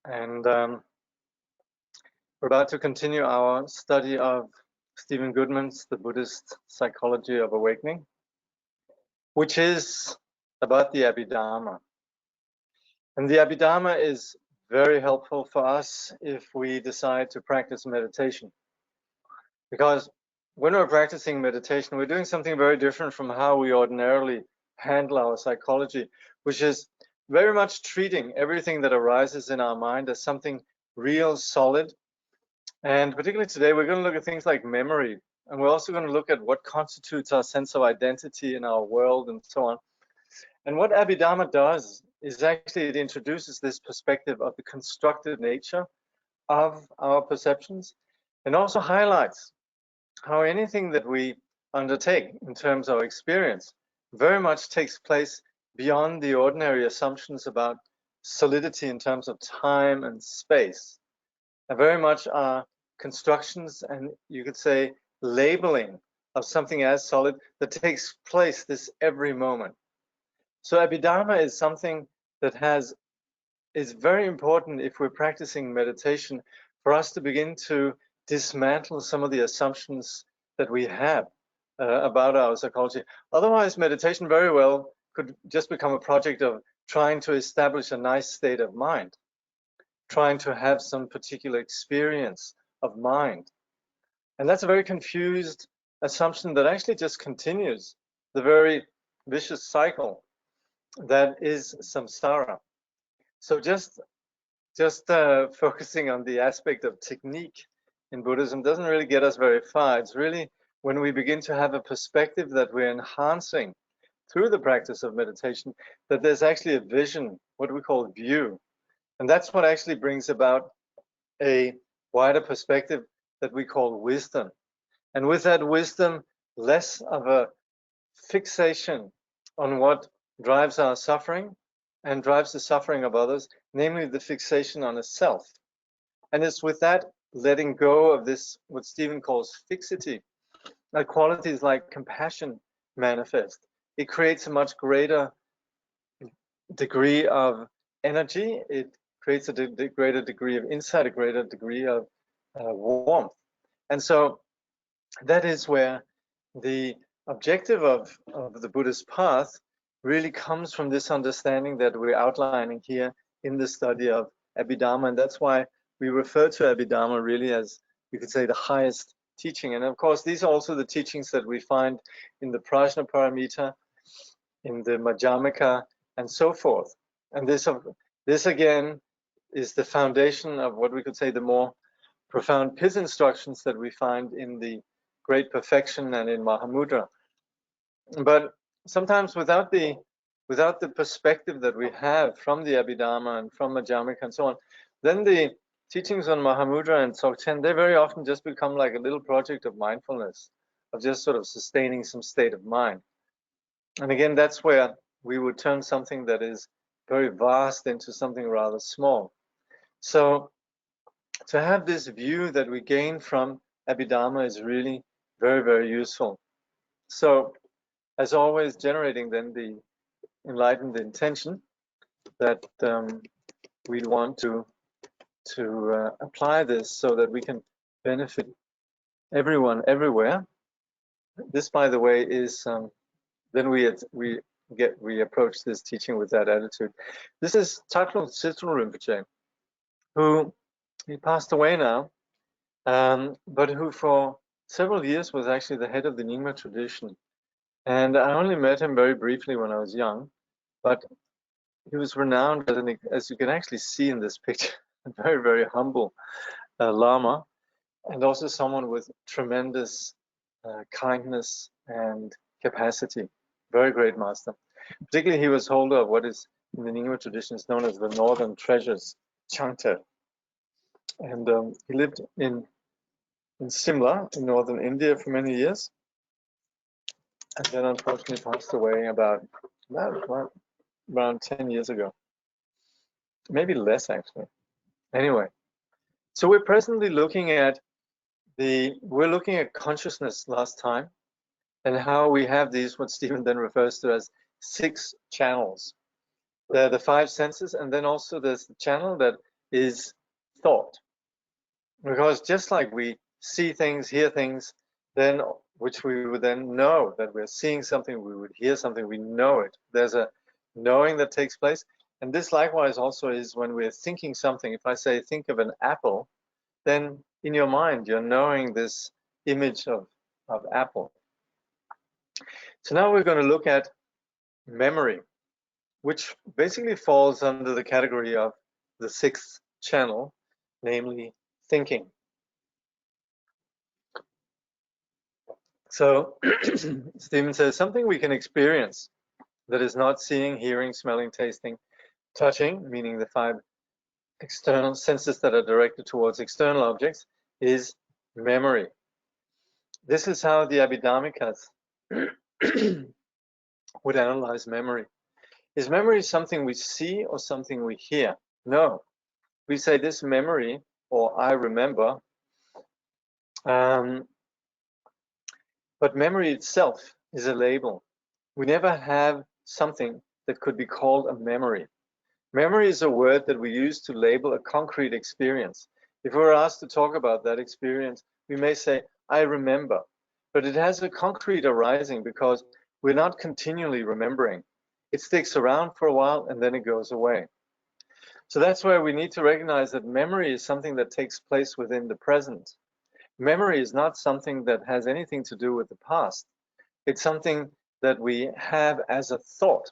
And we're about to continue our study of Steven Goodman's The Buddhist Psychology of Awakening, which is about the Abhidharma. And the Abhidharma is very helpful for us if we decide to practice meditation. Because when we're practicing meditation, we're doing something very different from how we ordinarily handle our psychology, which is very much treating everything that arises in our mind as something real, solid. And particularly today, we're going to look at things like memory. And we're also going to look at what constitutes our sense of identity in our world and so on. And what Abhidharma does is actually it introduces this perspective of the constructed nature of our perceptions, and also highlights how anything that we undertake in terms of experience very much takes place beyond the ordinary assumptions about solidity in terms of time and space, and very much are constructions and you could say labeling of something as solid that takes place this every moment. So Abhidharma is something that is very important if we're practicing meditation, for us to begin to dismantle some of the assumptions that we have about our psychology. Otherwise, meditation very well could just become a project of trying to establish a nice state of mind, trying to have some particular experience of mind. And that's a very confused assumption that actually just continues the very vicious cycle that is samsara. So just focusing on the aspect of technique in Buddhism doesn't really get us very far. It's really when we begin to have a perspective that we're enhancing through the practice of meditation, that there's actually a vision, what we call view. And that's what actually brings about a wider perspective that we call wisdom. And with that wisdom, less of a fixation on what drives our suffering and drives the suffering of others, namely the fixation on a self. And it's with that letting go of this, what Steven calls fixity, that qualities like compassion manifest. It creates a much greater degree of energy. It creates a greater degree of insight, a greater degree of warmth. And so that is where the objective of the Buddhist path really comes from this understanding that we're outlining here in the study of Abhidharma. And that's why we refer to Abhidharma really as, you could say, the highest teaching. And of course, these are also the teachings that we find in the Prajnaparamita, in the Madhyamaka, and so forth. And this again is the foundation of what we could say the more profound pith instructions that we find in the Great Perfection and in Mahamudra. But sometimes without the perspective that we have from the Abhidharma and from Madhyamaka and so on, then the teachings on Mahamudra and Dzogchen, they very often just become like a little project of mindfulness, of just sort of sustaining some state of mind. And again, that's where we would turn something that is very vast into something rather small. So to have this view that we gain from Abhidharma is really very, very useful. So as always, generating then the enlightened intention that we want to apply this so that we can benefit everyone everywhere. This, by the way, is then we approach this teaching with that attitude. This is Taklung Tsiltru Rinpoche, who he passed away now, but who for several years was actually the head of the Nyingma tradition. And I only met him very briefly when I was young, but he was renowned as you can actually see in this picture, a very, very humble Lama, and also someone with tremendous kindness and capacity. Very great master. Particularly, he was holder of what is in the Nyingma tradition is known as the Northern Treasures, Changte. And he lived in Simla in northern India for many years. And then unfortunately passed away about around 10 years ago. Maybe less, actually. Anyway, so we're presently looking at consciousness last time, and how we have these, what Steven then refers to as 6 channels. There are the 5 senses, and then also there's the channel that is thought. Because just like we see things, hear things, then which we would then know that we're seeing something, we would hear something, we know it. There's a knowing that takes place. And this likewise also is when we're thinking something. If I say, think of an apple, then in your mind, you're knowing this image of apple. So now we're going to look at memory, which basically falls under the category of the sixth channel, namely thinking. So Steven says, something we can experience that is not seeing, hearing, smelling, tasting, touching, meaning the 5 external senses that are directed towards external objects, is memory. This is how the Abhidharmikas would analyze memory. Is memory something we see or something we hear? No. We say this memory, or I remember, but memory itself is a label. We never have something that could be called a memory. Memory is a word that we use to label a concrete experience. If we're asked to talk about that experience, we may say, I remember, but it has a concrete arising because we're not continually remembering. It sticks around for a while and then it goes away. So that's where we need to recognize that memory is something that takes place within the present. Memory is not something that has anything to do with the past. It's something that we have as a thought.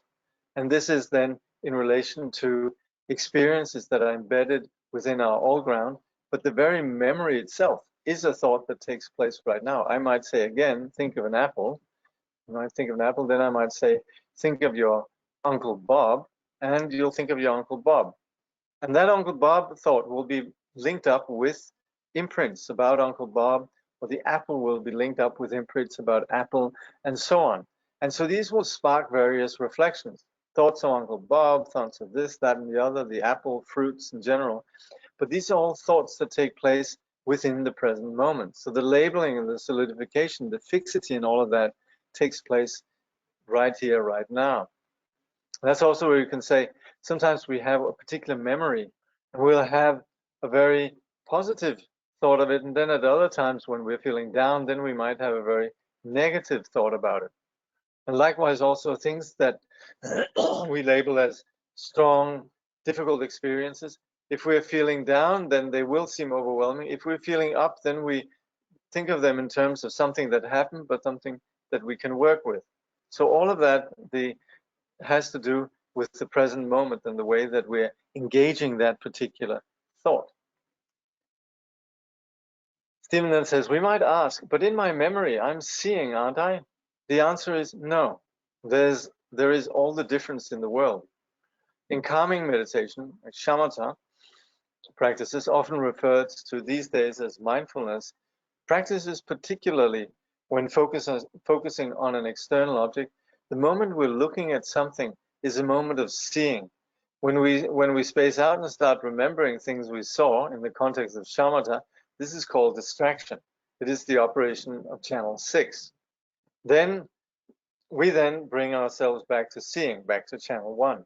And this is then in relation to experiences that are embedded within our all ground, but the very memory itself is a thought that takes place right now. I might say again, think of an apple. When I think of an apple, then I might say, think of your Uncle Bob, and you'll think of your Uncle Bob. And that Uncle Bob thought will be linked up with imprints about Uncle Bob, or the apple will be linked up with imprints about apple, and so on. And so these will spark various reflections. Thoughts of Uncle Bob, thoughts of this, that, and the other, the apple, fruits in general. But these are all thoughts that take place within the present moment. So the labeling and the solidification, the fixity and all of that takes place right here, right now. That's also where you can say, sometimes we have a particular memory and we'll have a very positive thought of it. And then at other times when we're feeling down, then we might have a very negative thought about it. And likewise, also things that we label as strong, difficult experiences. If we're feeling down, then they will seem overwhelming. If we're feeling up, then we think of them in terms of something that happened, but something that we can work with. So all of that has to do with the present moment and the way that we're engaging that particular thought. Steven then says, we might ask, but in my memory, I'm seeing, aren't I? The answer is no. There is all the difference in the world. In calming meditation, Shamatha practices, often referred to these days as mindfulness, practices particularly when focusing on an external object. The moment we're looking at something is a moment of seeing. When we space out and start remembering things we saw in the context of shamatha, this is called distraction. It is the operation of channel 6. Then we bring ourselves back to seeing, back to channel 1.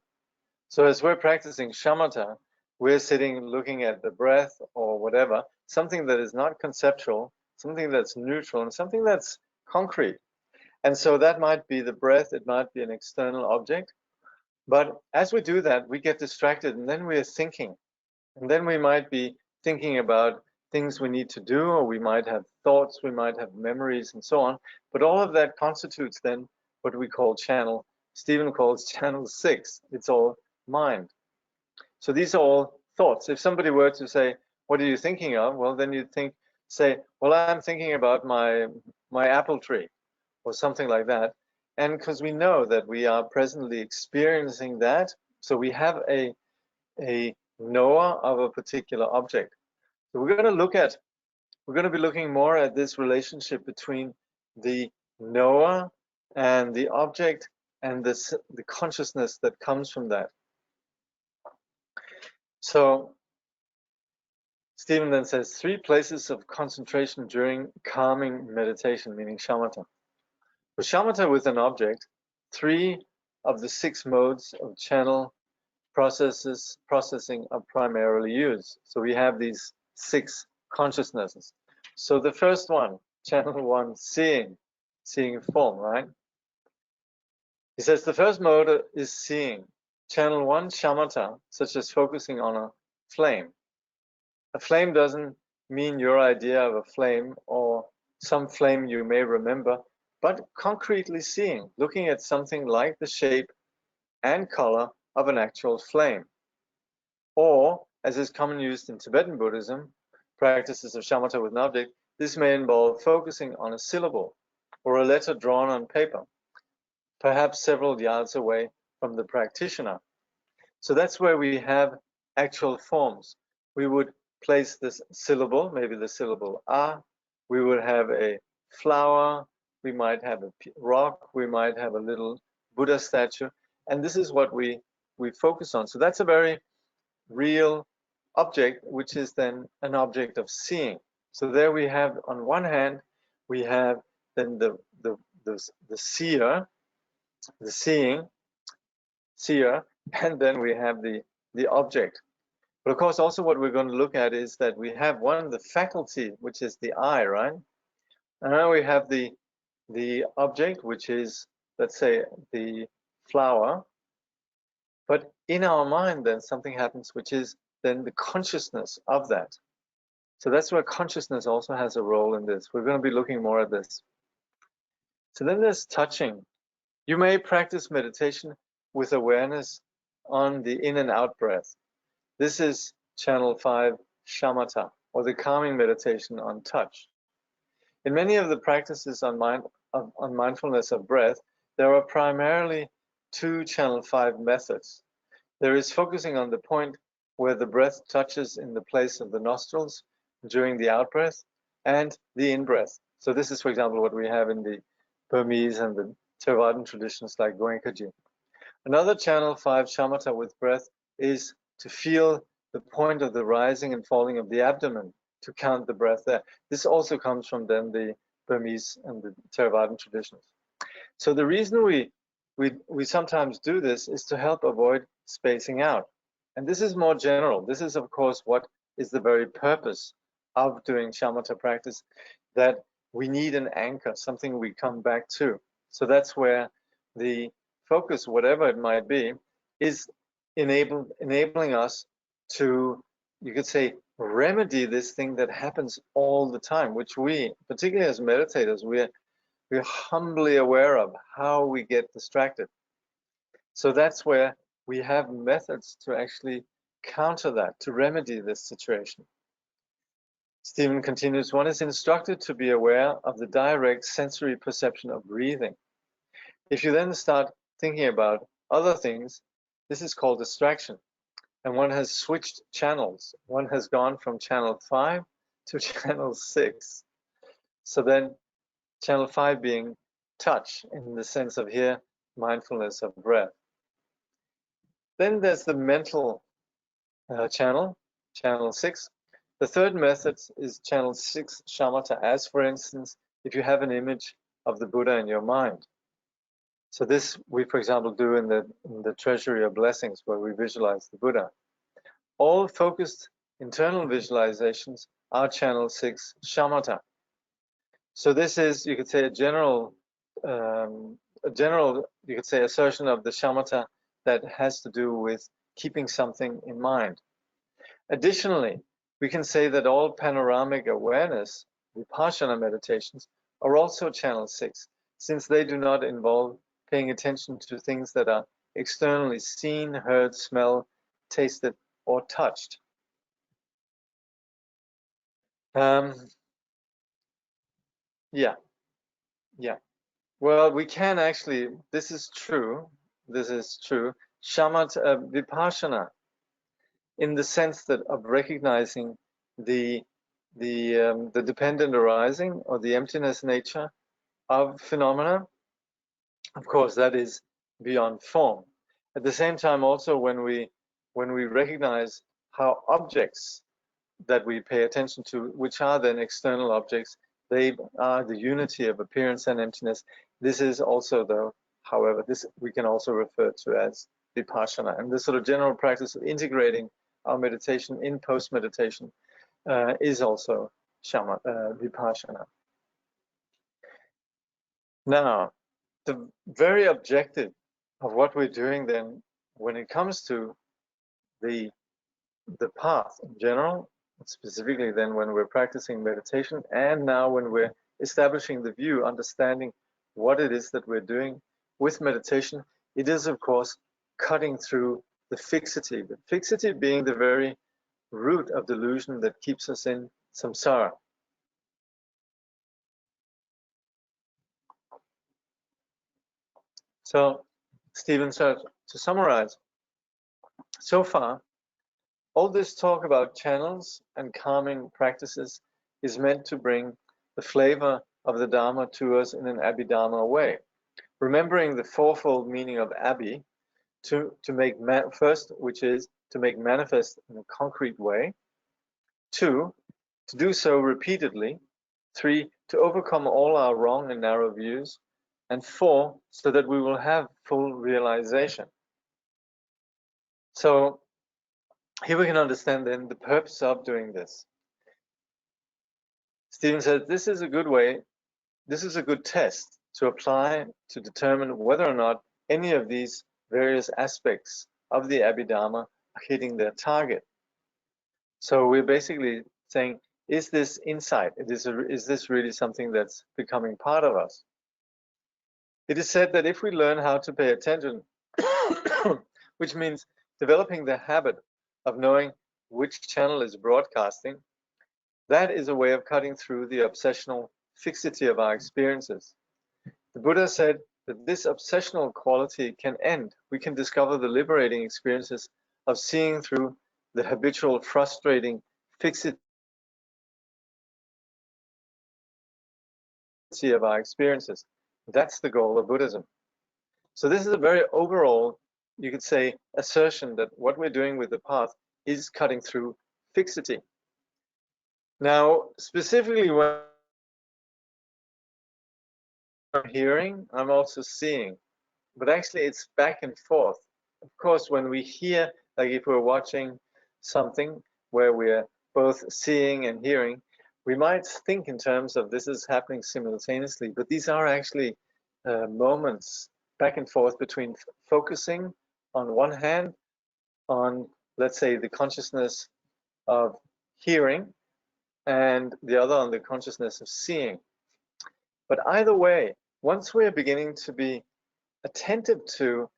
So as we're practicing shamatha, we're sitting looking at the breath or whatever, something that is not conceptual, something that's neutral, and something that's concrete. And so that might be the breath, it might be an external object. But as we do that, we get distracted, and then we're thinking. And then we might be thinking about things we need to do, or we might have thoughts, we might have memories, and so on. But all of that constitutes then what we call channel, Steven calls channel 6. It's all mind. So these are all thoughts. If somebody were to say, what are you thinking of? Well, then you'd say, well, I'm thinking about my apple tree, or something like that. And because we know that we are presently experiencing that, so we have a knower of a particular object. So we're going to be looking more at this relationship between the knower and the object and the consciousness that comes from that. So Steven then says 3 places of concentration during calming meditation, meaning shamatha. For shamatha with an object, 3 of the 6 modes of channel processing are primarily used. So we have these 6 consciousnesses. So the first one, channel 1, seeing form, right? He says the first mode is seeing. Channel 1, shamatha, such as focusing on a flame. A flame doesn't mean your idea of a flame or some flame you may remember, but concretely seeing, looking at something like the shape and color of an actual flame. Or, as is commonly used in Tibetan Buddhism, practices of shamatha with an object, this may involve focusing on a syllable or a letter drawn on paper, perhaps several yards away from the practitioner. So that's where we have actual forms. We would place this syllable, maybe the syllable A, we would have a flower, we might have a rock, we might have a little Buddha statue, and this is what we focus on. So that's a very real object, which is then an object of seeing. So there we have, on one hand, we have then the seer, the seer, and then we have the object. But of course, also what we're going to look at is that we have the faculty, which is the eye, right? And now we have the object, which is, let's say, the flower. But in our mind, then something happens, which is then the consciousness of that. So that's where consciousness also has a role in this. We're going to be looking more at this. So then there's touching. You may practice meditation with awareness on the in and out breath. This is channel 5, shamatha, or the calming meditation on touch. In many of the practices on mindfulness of breath, there are primarily 2 channel 5 methods. There is focusing on the point where the breath touches in the place of the nostrils during the out-breath and the in-breath. So this is, for example, what we have in the Burmese and the Theravadan traditions like Goenkaji. Another channel 5 shamatha with breath is to feel the point of the rising and falling of the abdomen, to count the breath there. This also comes from then the Burmese and the Theravadan traditions. So the reason we sometimes do this is to help avoid spacing out. And this is more general. This is, of course, what is the very purpose of doing shamatha practice, that we need an anchor, something we come back to. So that's where the focus, whatever it might be, is enabling us to, you could say, remedy this thing that happens all the time, which we, particularly as meditators, we're humbly aware of how we get distracted. So that's where we have methods to actually counter that, to remedy this situation. Steven continues, one is instructed to be aware of the direct sensory perception of breathing. If you then start thinking about other things, this is called distraction. And one has switched channels. One has gone from channel 5 to channel 6. So then channel 5 being touch, in the sense of here, mindfulness of breath. Then there's the mental channel, channel 6. The third method is channel 6 shamatha, as for instance, if you have an image of the Buddha in your mind. So this we, for example, do in the Treasury of Blessings, where we visualize the Buddha. All focused internal visualizations are channel 6 shamatha. So this is, you could say, a general, you could say, assertion of the shamatha that has to do with keeping something in mind. Additionally, we can say that all panoramic awareness, Vipassana meditations, are also channel 6, since they do not involve paying attention to things that are externally seen, heard, smelled, tasted, or touched. Yeah. Well, we can actually, this is true, shamatha, Vipassana, in the sense that of recognizing the dependent arising or the emptiness nature of phenomena. Of course, that is beyond form. At the same time, also when we recognize how objects that we pay attention to, which are then external objects, they are the unity of appearance and emptiness. This is also, though, however, this we can also refer to as Vipassana. And this sort of general practice of integrating our meditation in post-meditation is also Vipassana. Now, the very objective of what we're doing then, when it comes to the path in general, specifically then when we're practicing meditation, and now when we're establishing the view, understanding what it is that we're doing with meditation, it is of course cutting through the fixity being the very root of delusion that keeps us in samsara. So Steven said, to summarize, so far all this talk about channels and calming practices is meant to bring the flavor of the Dharma to us in an Abhidharma way, remembering the fourfold meaning of Abhi, to make first, which is to make manifest in a concrete way; 2, to do so repeatedly; 3, to overcome all our wrong and narrow views; and 4, so that we will have full realization. So here we can understand then the purpose of doing this. Steven says this is a good way, this is a good test to apply to determine whether or not any of these various aspects of the Abhidharma are hitting their target. So we're basically saying, is this insight? Is this really something that's becoming part of us? It is said that if we learn how to pay attention, which means developing the habit of knowing which channel is broadcasting, that is a way of cutting through the obsessional fixity of our experiences. The Buddha said that this obsessional quality can end. We can discover the liberating experiences of seeing through the habitual, frustrating fixity of our experiences. That's the goal of Buddhism. So this is a very overall, you could say, assertion that what we're doing with the path is cutting through fixity. Now, specifically when I'm hearing, I'm also seeing, but actually it's back and forth. Of course, when we hear, like if we're watching something where we're both seeing and hearing, we might think in terms of this is happening simultaneously, but these are actually moments back and forth between focusing on one hand on, let's say, the consciousness of hearing, and the other on the consciousness of seeing. But either way, once we're beginning to be attentive to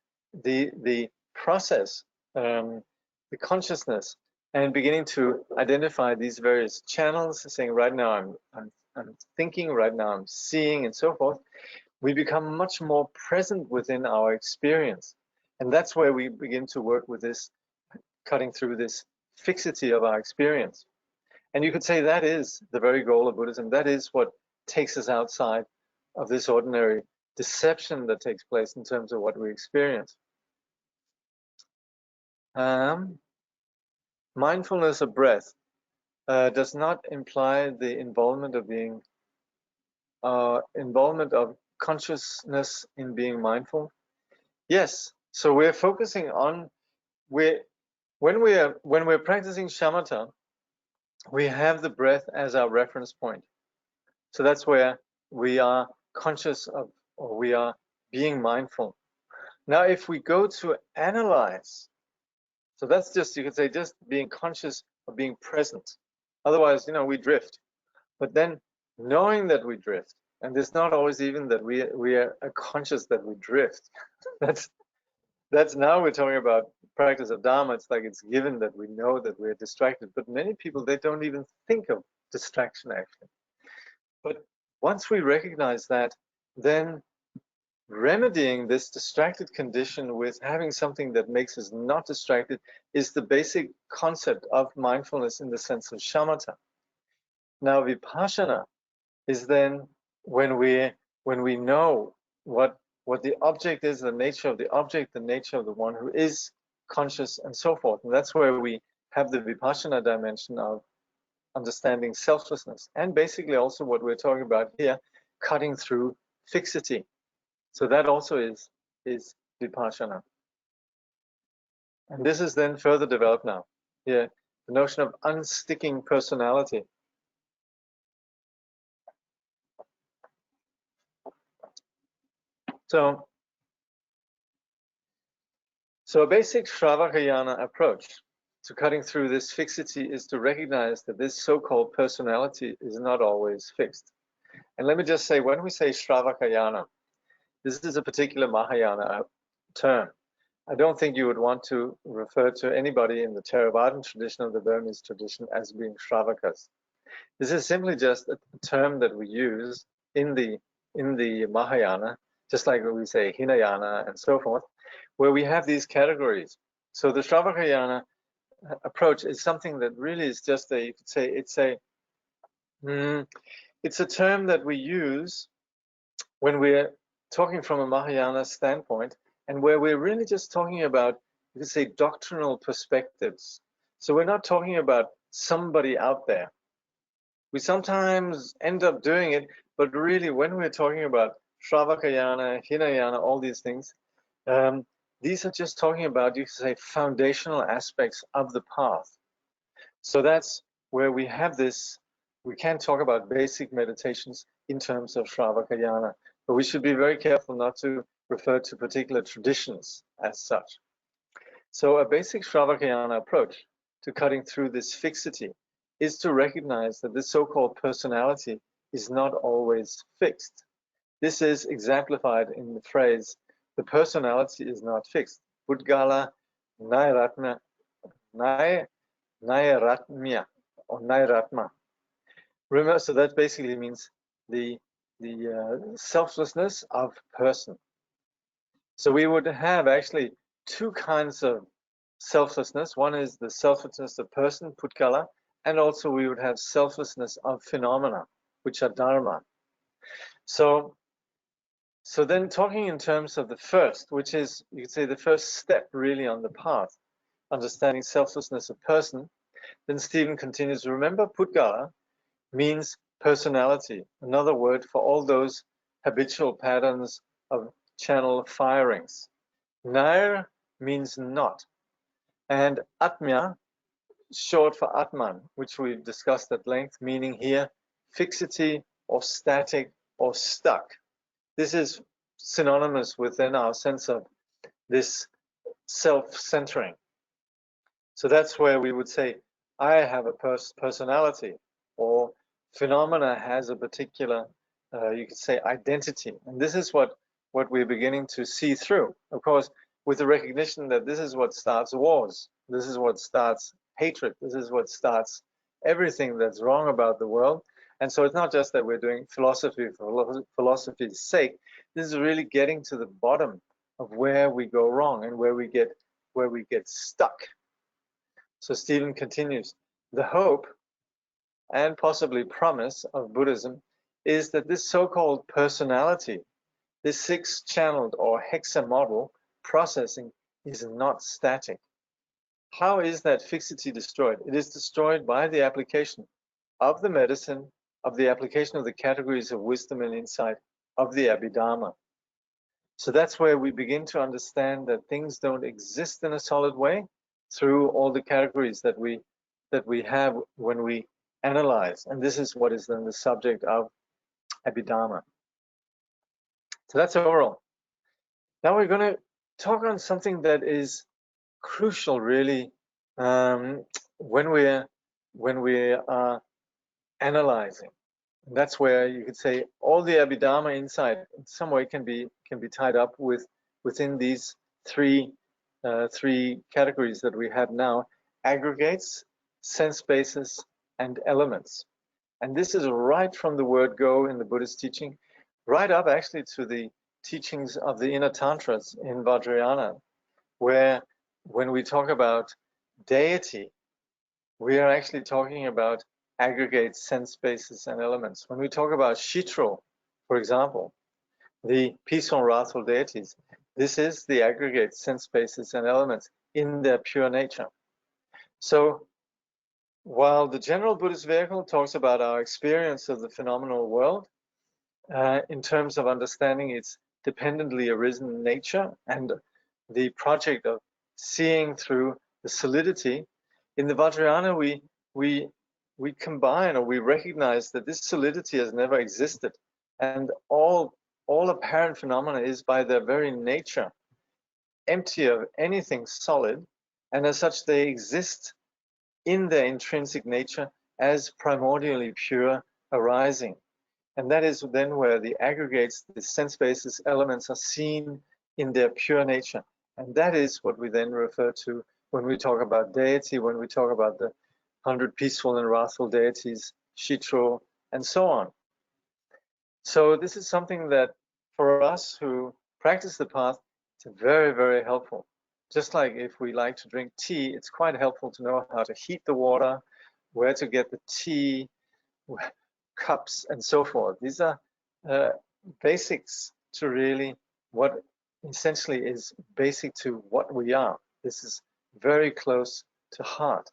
the process, the consciousness, and beginning to identify these various channels, saying right now I'm thinking, right now I'm seeing, and so forth, we become much more present within our experience. And that's where we begin to work with this, cutting through this fixity of our experience. And you could say that is the very goal of Buddhism. That is what takes us outside of this ordinary deception that takes place in terms of what we experience. Mindfulness of breath does not imply the involvement of consciousness in being mindful. Yes, so we're focusing on when we're practicing shamatha, we have the breath as our reference point. So that's where we are conscious of, or we are being mindful. Now, if we go to analyze, so that's just, you could say, just being conscious of being present. Otherwise, we drift. But then knowing that we drift, and it's not always even that we are conscious that we drift. That's now we're talking about practice of Dharma. It's like it's given that we know that we're distracted. But many people, they don't even think of distraction actually. But once we recognize that, then remedying this distracted condition with having something that makes us not distracted is the basic concept of mindfulness in the sense of shamatha. Now, Vipassana is then when we know what the object is, the nature of the object, the nature of the one who is conscious, and so forth. And that's where we have the Vipassana dimension of understanding selflessness, and basically also what we're talking about here, cutting through fixity. So that also is Vipassana. And this is then further developed now. Here, the notion of unsticking personality. So a basic Stravacharyana approach to cutting through this fixity is to recognize that this so-called personality is not always fixed. And let me just say, when we say Stravacharyana, this is a particular Mahayana term. I don't think you would want to refer to anybody in the Theravadan tradition or the Burmese tradition as being Shravakas. This is simply just a term that we use in the Mahayana, just like we say Hinayana and so forth, where we have these categories. So the Stravacharyana approach is something that really is just a, you could say, it's a term that we use when we're talking from a Mahayana standpoint, and where we're really just talking about, you could say, doctrinal perspectives. So we're not talking about somebody out there. We sometimes end up doing it, but really when we're talking about Stravacharyana, Hinayana, all these things, these are just talking about, you could say, foundational aspects of the path. So that's where we have this. We can talk about basic meditations in terms of Stravacharyana, but we should be very careful not to refer to particular traditions as such. So a basic Stravacharyana approach to cutting through this fixity is to recognize that this so-called personality is not always fixed. This is exemplified in the phrase, the personality is not fixed. Budgala Nairatma, Nairatmya, or Nairatma. Remember, so that basically means the selflessness of person. So we would have actually two kinds of selflessness. One is the selflessness of person, Pudgala, and also we would have selflessness of phenomena, which are Dharma. So then talking in terms of the first, which is, you could say, the first step really on the path, understanding selflessness of person, then Stephen continues, remember Pudgala means personality, another word for all those habitual patterns of channel firings. Nair means not, and Atmya, short for Atman, which we've discussed at length, meaning here fixity or static or stuck. This is synonymous within our sense of this self-centering. So that's where we would say, I have a personality, or phenomena has a particular, you could say, identity. And this is what we're beginning to see through. Of course, with the recognition that this is what starts wars. This is what starts hatred. This is what starts everything that's wrong about the world. And so it's not just that we're doing philosophy for philosophy's sake. This is really getting to the bottom of where we go wrong and where we get stuck. So Stephen continues, the hope and possibly promise of Buddhism is that this so-called personality, this six-channeled or hexa model processing is not static. How is that fixity destroyed? It is destroyed by the application of the medicine, of the application of the categories of wisdom and insight, of the Abhidharma. So that's where we begin to understand that things don't exist in a solid way through all the categories that we have when we analyze. And this is what is then the subject of Abhidharma. So that's overall. Now we're going to talk on something that is crucial, really, when we are analyzing. And that's where you could say all the Abhidharma insight in some way can be tied up within these three categories that we have now: aggregates, sense bases, and elements. And this is right from the word go in the Buddhist teaching, right up actually to the teachings of the inner tantras in Vajrayana, where when we talk about deity, we are actually talking about aggregates, sense bases, and elements. When we talk about Shitro, for example, the peaceful and wrathful deities, this is the aggregates, sense bases, and elements in their pure nature. So while the general Buddhist vehicle talks about our experience of the phenomenal world in terms of understanding its dependently arisen nature and the project of seeing through the solidity. In the Vajrayana, we combine, or we recognize that this solidity has never existed, and all apparent phenomena is by their very nature empty of anything solid, and as such they exist in their intrinsic nature as primordially pure arising. And that is then where the aggregates, the sense basis elements, are seen in their pure nature. And that is what we then refer to when we talk about deity, when we talk about the 100 peaceful and wrathful deities, Shitro, and so on. So this is something that for us who practice the path, it's very, very helpful. Just like if we like to drink tea, it's quite helpful to know how to heat the water, where to get the tea, cups, and so forth. These are basics to really what essentially is basic to what we are. This is very close to heart.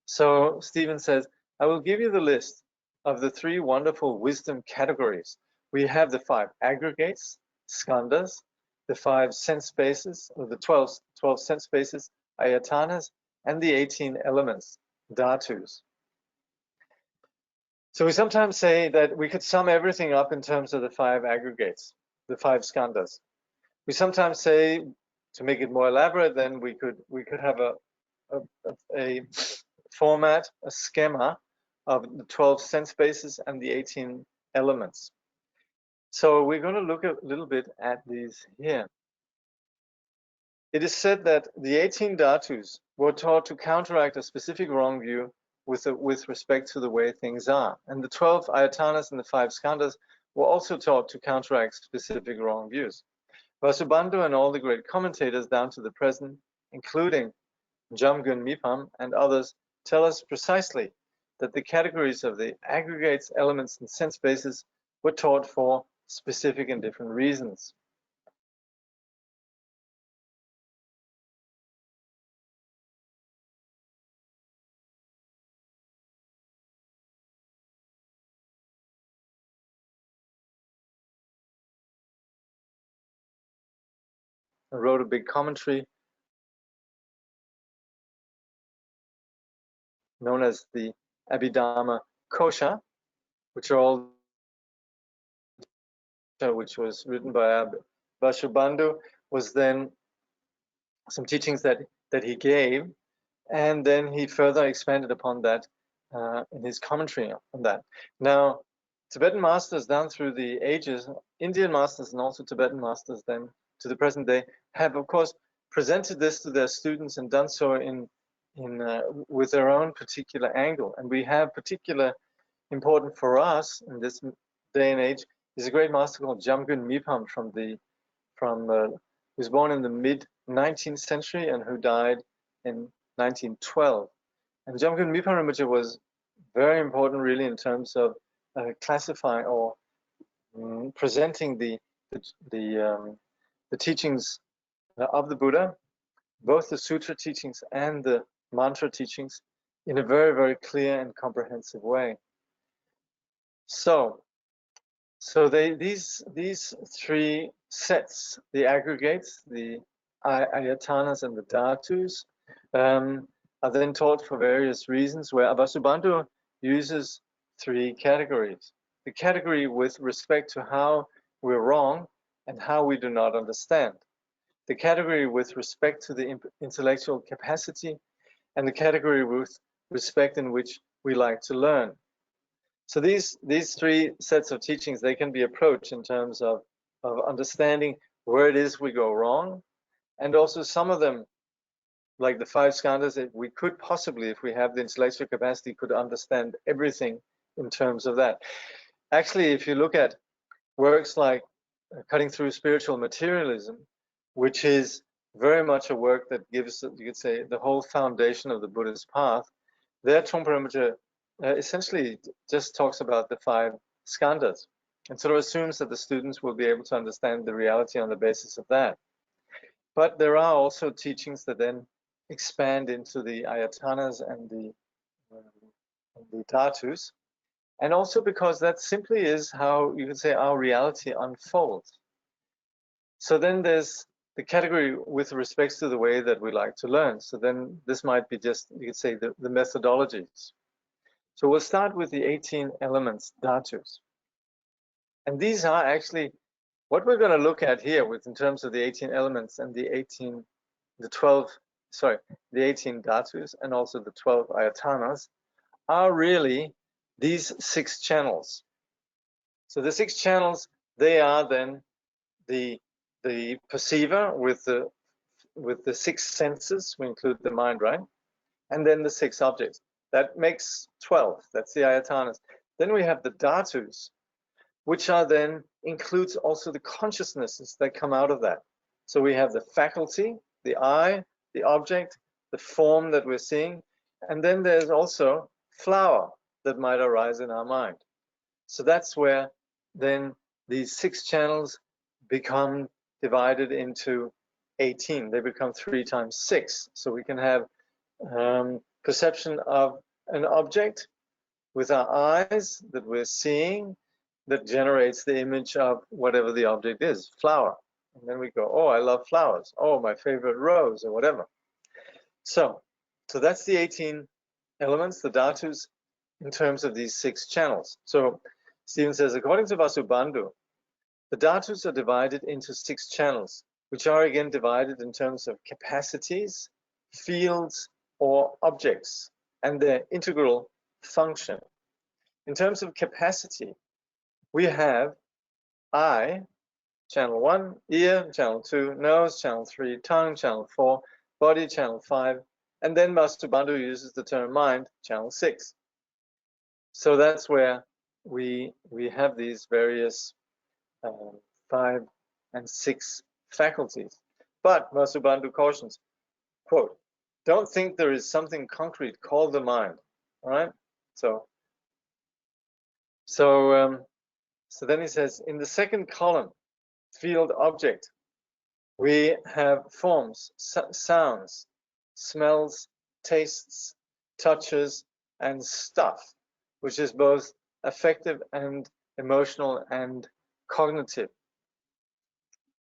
So Stephen says, I will give you the list of the 3 wonderful wisdom categories. We have the 5 aggregates, skandhas, the 5 sense bases, or the 12 sense bases, ayatanas, and the 18 elements, dhatus. So we sometimes say that we could sum everything up in terms of the 5 aggregates, the 5 skandhas. We sometimes say, to make it more elaborate, then we could have a format, a schema of the 12 sense bases and the 18 elements. So we're going to look a little bit at these here. It is said that the 18 dhatus were taught to counteract a specific wrong view with respect to the way things are. And the 12 ayatanas and the 5 skandhas were also taught to counteract specific wrong views. Vasubandhu and all the great commentators down to the present, including Jamgun Mipam and others, tell us precisely that the categories of the aggregates, elements, and sense bases were taught for specific and different reasons. I wrote a big commentary known as the Abhidharma Kosha, which was written by Vasubandhu, was then some teachings that he gave, and then he further expanded upon that in his commentary on that. Now, Tibetan masters down through the ages, Indian masters and also Tibetan masters then to the present day, have of course presented this to their students and done so with their own particular angle. And we have particular important for us in this day and age is a great master called Jamgun Mipam who was born in the mid 19th century and who died in 1912. And Jamgun Mipam Rinpoche was very important really in terms of classifying or presenting the teachings of the Buddha, both the sutra teachings and the mantra teachings, in a very, very clear and comprehensive way. So these 3 sets, the aggregates, the ayatanas, and the dhatus, are then taught for various reasons, where Vasubandhu uses 3 categories. The category with respect to how we're wrong and how we do not understand. The category with respect to the intellectual capacity, and the category with respect in which we like to learn. So these 3 sets of teachings, they can be approached in terms of understanding where it is we go wrong, and also some of them, like the 5 skandhas, that we could possibly, if we have the intellectual capacity, could understand everything in terms of that. Actually, if you look at works like Cutting Through Spiritual Materialism, which is very much a work that gives, you could say, the whole foundation of the Buddhist path, there Trungpa Rinpoche essentially just talks about the 5 skandhas and sort of assumes that the students will be able to understand the reality on the basis of that. But there are also teachings that then expand into the ayatanas and the dhatus, and also because that simply is how you could say our reality unfolds. So then there's the category with respect to the way that we like to learn. So then this might be just, you could say, the methodologies. So we'll start with the 18 elements, dhatus. And these are actually what we're going to look at here with in terms of the 18 elements and the 18 dhatus and also the 12 ayatanas are really these 6 channels. So the 6 channels, they are then the perceiver with the 6 senses. We include the mind, right? And then the 6 objects. That makes 12. That's the ayatanas. Then we have the dhatus, which are then includes also the consciousnesses that come out of that. So we have the faculty, the eye, the object, the form that we're seeing, and then there's also flower that might arise in our mind. So that's where then these 6 channels become divided into 18. They become 3 times 6. So we can have perception of an object with our eyes that we're seeing, that generates the image of whatever the object is, flower. And then we go, oh, I love flowers. Oh, my favorite rose, or whatever. So that's the 18 elements, the dhatus, in terms of these 6 channels. So Steven says, according to Vasubandhu, the dhatus are divided into 6 channels, which are again divided in terms of capacities, fields, or objects, and their integral function. In terms of capacity, we have eye, channel 1, ear, channel 2, nose, channel 3, tongue, channel 4, body, channel 5, and then Vasubandhu uses the term mind, channel 6. So that's where we have these various 5 and 6 faculties. But Vasubandhu cautions, quote, don't think there is something concrete called the mind. All right? So then he says, in the second column, field object, we have forms, sounds, smells, tastes, touches, and stuff, which is both affective and emotional and cognitive.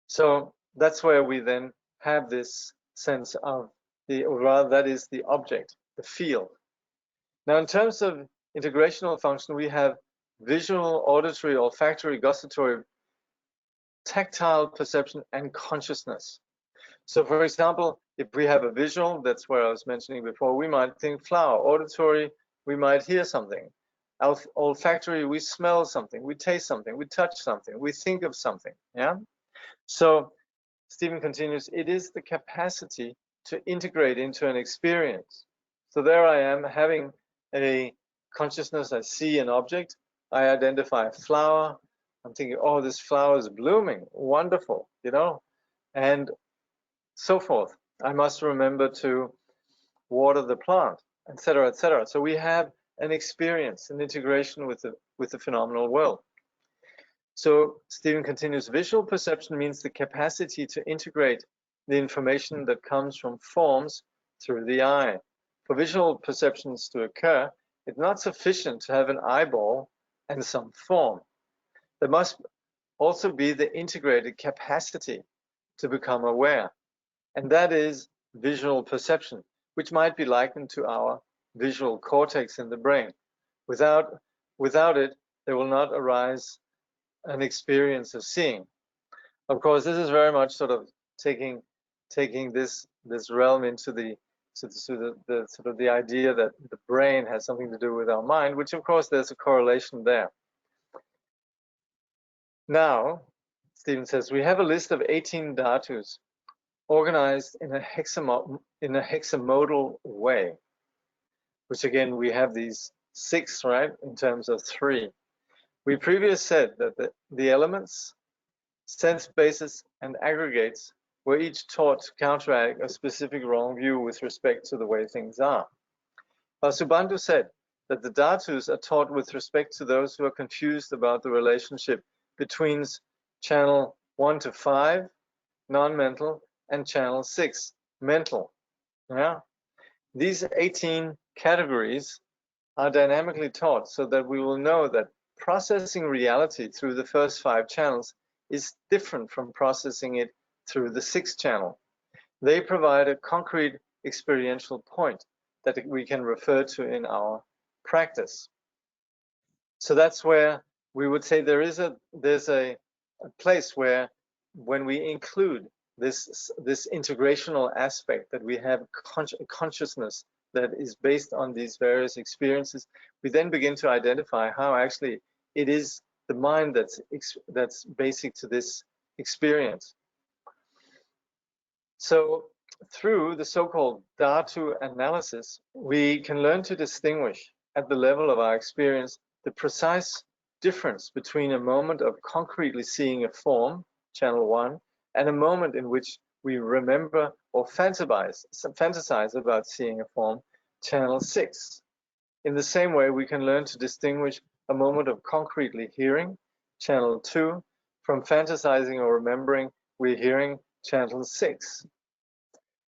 So that's where we then have this sense of or rather that is the object, the field. Now in terms of integrational function, we have visual, auditory, olfactory, gustatory, tactile perception, and consciousness. So for example, if we have a visual, that's where I was mentioning before, we might think flower. Auditory, we might hear something. Olfactory, we smell something, we taste something, we touch something, we think of something. Yeah. So Steven continues, it is the capacity to integrate into an experience. So there I am having a consciousness, I see an object, I identify a flower, I'm thinking, oh, this flower is blooming, wonderful, you know, and so forth. I must remember to water the plant, etc., etc. So we have an experience, an integration with the phenomenal world. So Steven continues, visual perception means the capacity to integrate the information that comes from forms through the eye. For visual perceptions to occur, it's not sufficient to have an eyeball and some form. There must also be the integrated capacity to become aware. And that is visual perception, which might be likened to our visual cortex in the brain. Without it, there will not arise an experience of seeing. Of course, this is very much sort of taking this realm into the sort of the idea that the brain has something to do with our mind, which of course there's a correlation there. Now, Steven says, we have a list of 18 dhatus organized in a hexamodal way, which again, we have these 6, right, in terms of 3. We previously said that the elements, sense bases, and aggregates were each taught to counteract a specific wrong view with respect to the way things are. Vasubandhu said that the dhatus are taught with respect to those who are confused about the relationship between channel 1 to 5, non-mental, and channel 6, mental. Yeah? These 18 categories are dynamically taught so that we will know that processing reality through the first 5 channels is different from processing it through the sixth channel. They provide a concrete experiential point that we can refer to in our practice. So that's where we would say there's a place where, when we include this integrational aspect, that we have consciousness that is based on these various experiences, we then begin to identify how actually it is the mind that's basic to this experience. So through the so-called Dhatu analysis, we can learn to distinguish at the level of our experience the precise difference between a moment of concretely seeing a form, channel 1, and a moment in which we remember or fantasize about seeing a form, channel 6. In the same way, we can learn to distinguish a moment of concretely hearing, channel 2, from fantasizing or remembering we're hearing, channel 6.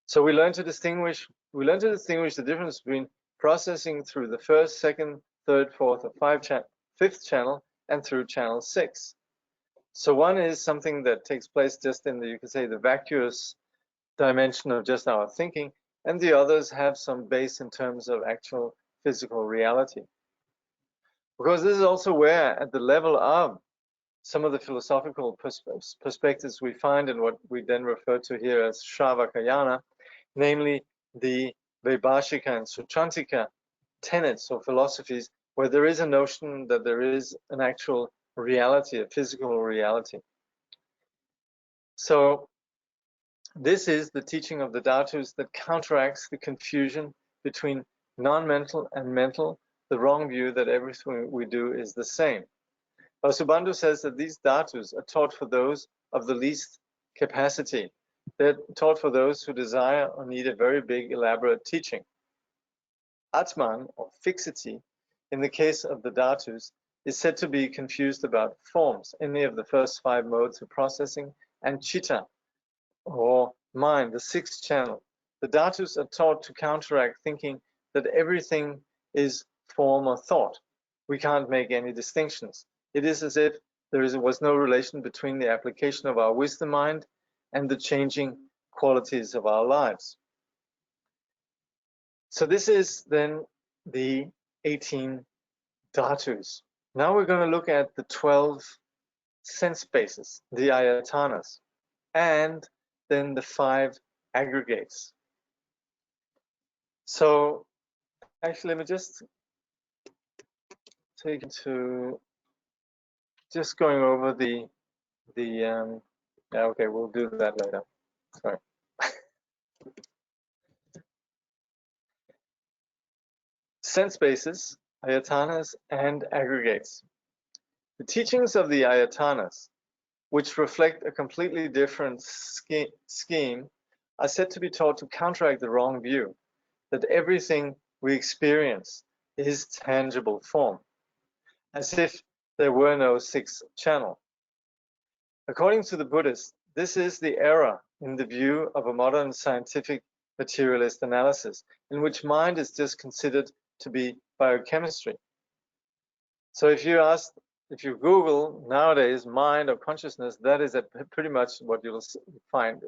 So we learn to distinguish the difference between processing through the first, second, third, fourth, or fifth channel and through channel 6. So one is something that takes place just in the, you could say, the vacuous dimension of just our thinking, and the others have some base in terms of actual physical reality. Because this is also where, at the level of some of the philosophical perspectives we find in what we then refer to here as Stravacharyana, namely the Vaibhashika and Sutrantika tenets or philosophies, where there is a notion that there is an actual reality, a physical reality. So this is the teaching of the Dhatus that counteracts the confusion between non-mental and mental, the wrong view that everything we do is the same. Vasubandhu says that these Dhatus are taught for those of the least capacity. They're taught for those who desire or need a very big, elaborate teaching. Atman, or fixity, in the case of the Dhatus, is said to be confused about forms, any of the first 5 modes of processing, and chitta, or mind, the 6th channel. The Dhatus are taught to counteract thinking that everything is form or thought. We can't make any distinctions. It is as if there was no relation between the application of our wisdom mind and the changing qualities of our lives. So this is then the 18 Dhatus. Now we're going to look at the 12 sense bases, the Ayatanas, and then the 5 aggregates. So actually, let me just take you to just going over the yeah, okay, we'll do that later. Sorry. Sense bases, Ayatanas, and aggregates. The teachings of the Ayatanas, which reflect a completely different scheme, are said to be taught to counteract the wrong view that everything we experience is tangible form, as if there were no 6th channel. According to the Buddhists, this is the error in the view of a modern scientific materialist analysis, in which mind is just considered to be biochemistry. So if you Google nowadays mind or consciousness, that is pretty much what you'll find.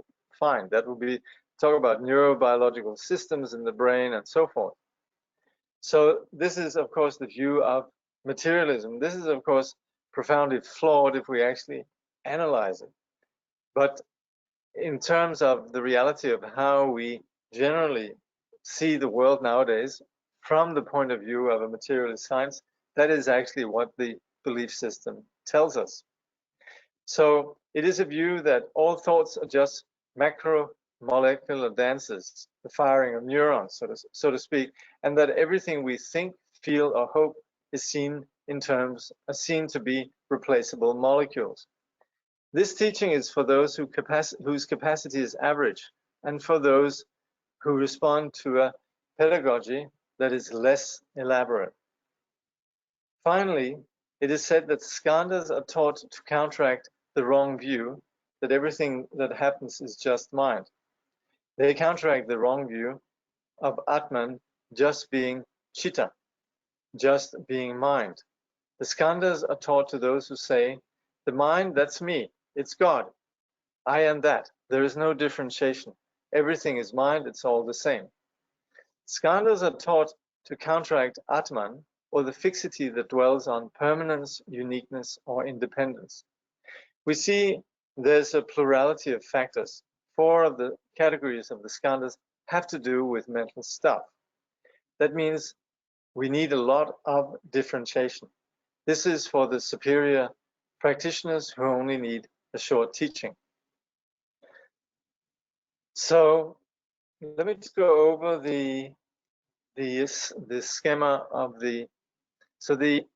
That will be talk about neurobiological systems in the brain and so forth. So this is, of course, the view of materialism. This is, of course, profoundly flawed if we actually analyze it. But in terms of the reality of how we generally see the world nowadays, from the point of view of a materialist science, that is actually what the belief system tells us. So it is a view that all thoughts are just macromolecular dances, the firing of neurons, so to speak, and that everything we think, feel, or hope is seen to be replaceable molecules. This teaching is for those whose capacity is average, and for those who respond to a pedagogy that is less elaborate. Finally, it is said that skandhas are taught to counteract the wrong view that everything that happens is just mind. They counteract the wrong view of Atman just being chitta, just being mind. The skandhas are taught to those who say, the mind, that's me, it's God. I am that. There is no differentiation. Everything is mind, it's all the same. Skandhas are taught to counteract Atman, or the fixity that dwells on permanence, uniqueness, or independence. We see there's a plurality of factors. 4 of the categories of the skandhas have to do with mental stuff. That means we need a lot of differentiation. This is for the superior practitioners who only need a short teaching. So let me just go over the schema of the 18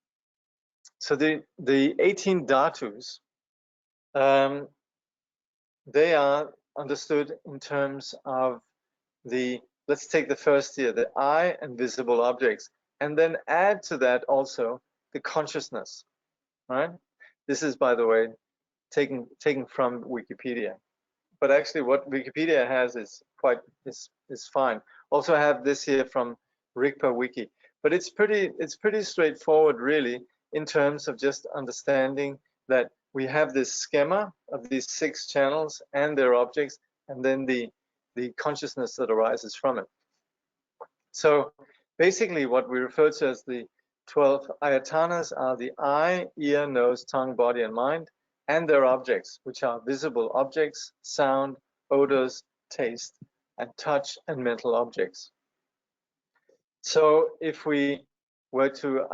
dhatus. They are understood in terms of let's take the first here, the I and visible objects, and then add to that also the consciousness, right? This is, by the way, taken from Wikipedia, but actually what Wikipedia has is fine. Also I have this here from Rigpa Wiki, but it's pretty straightforward really, in terms of just understanding that we have this schema of these 6 channels and their objects, and then the consciousness that arises from it. So basically what we refer to as the 12 ayatanas are the eye, ear, nose, tongue, body, and mind, and their objects, which are visible objects, sound, odors, taste, and touch, and mental objects. So if we were to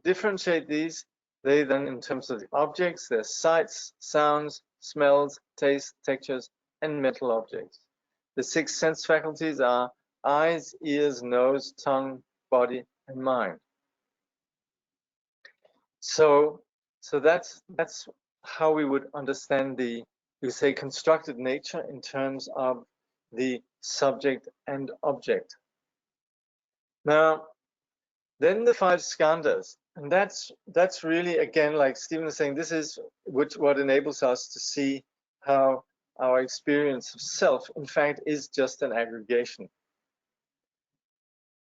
differentiate these, they then, in terms of the objects, they're sights, sounds, smells, tastes, textures, and mental objects. The 6 sense faculties are eyes, ears, nose, tongue, body, and mind. So that's how we would understand the, you say, constructed nature in terms of the subject and object. Now, then the 5 skandhas, and that's really, again, like Steven was saying, this is what enables us to see how our experience of self, in fact, is just an aggregation.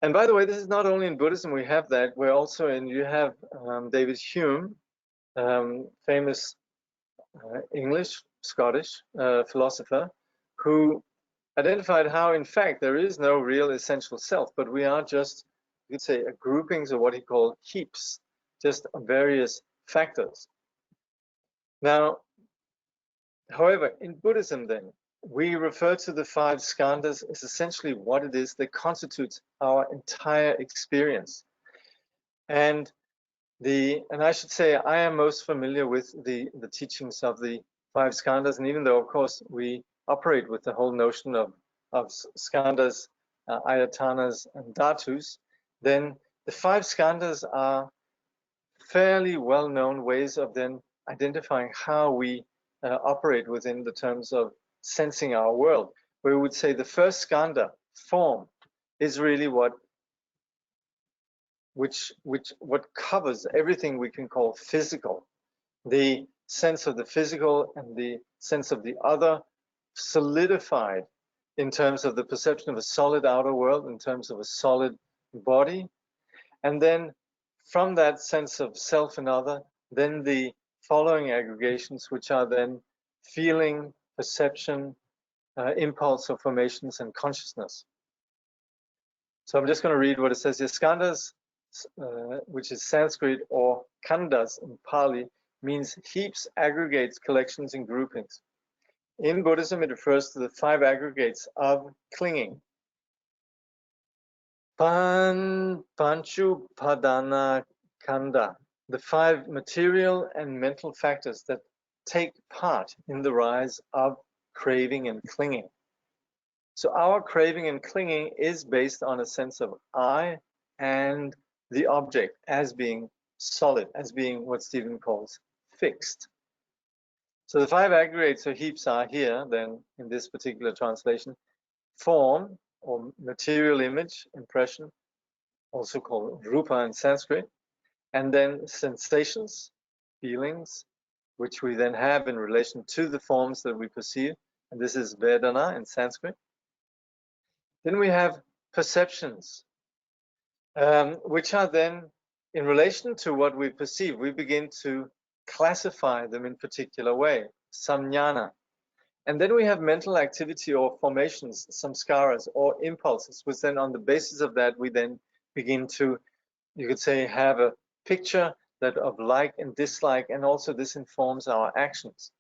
And by the way, this is not only in Buddhism we have that, we're also you have David Hume, famous English, Scottish philosopher, who identified how, in fact, there is no real essential self, but we are just, you could say, a groupings of what he called heaps, just various factors. Now, however, in Buddhism then, we refer to the 5 skandhas as essentially what it is that constitutes our entire experience. And I should say I am most familiar with the teachings of the 5 skandhas, and even though, of course, we operate with the whole notion of skandhas, ayatanas, and dhatus, then the 5 skandhas are fairly well-known ways of then identifying how we operate within the terms of sensing our world. We would say the first skandha, form, is really what covers everything we can call physical. The sense of the physical and the sense of the other solidified in terms of the perception of a solid outer world, in terms of a solid body. And then from that sense of self and other, then the following aggregations, which are then feeling, perception, impulse or formations, and consciousness. So I'm just going to read what it says here. Skandhas, which is Sanskrit, or khandas in Pali, means heaps, aggregates, collections, and groupings. In Buddhism, it refers to the 5 aggregates of clinging. Panchu padana khanda, the 5 material and mental factors that take part in the rise of craving and clinging. So our craving and clinging is based on a sense of I and the object as being solid, as being what Steven calls fixed. So the 5 aggregates or heaps are here, then, in this particular translation: form, or material image, impression, also called rupa in Sanskrit, and then sensations, feelings, which we then have in relation to the forms that we perceive, and this is vedana in Sanskrit. Then we have perceptions, which are then in relation to what we perceive. We begin to classify them in particular way, samjnana. And then we have mental activity or formations, samskaras or impulses, which then on the basis of that, we then begin to, you could say, have a picture that of like and dislike, and also this informs our actions.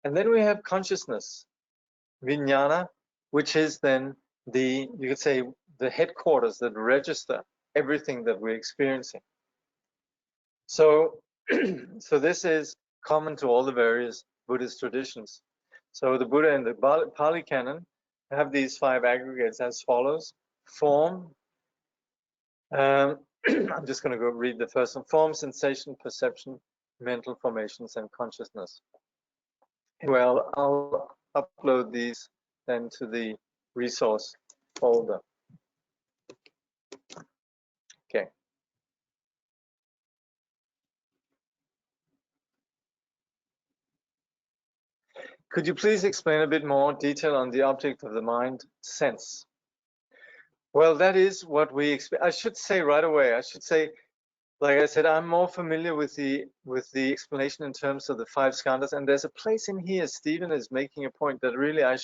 And then we have consciousness, vijnana, which is then the, you could say, the headquarters that register everything that we're experiencing. So, so this is common to all the various Buddhist traditions. So the Buddha and the Pali Canon have these 5 aggregates as follows: form. I'm just going to go read the first one: form, sensation, perception, mental formations, and consciousness. Well, I'll upload these then to the resource folder. Okay. Could you please explain a bit more detail on the object of the mind, sense? Well, that is what we expect. I should say right away, I should say, like I said, I'm more familiar with the explanation in terms of the 5 skandhas, and there's a place in here, Stephen is making a point that really I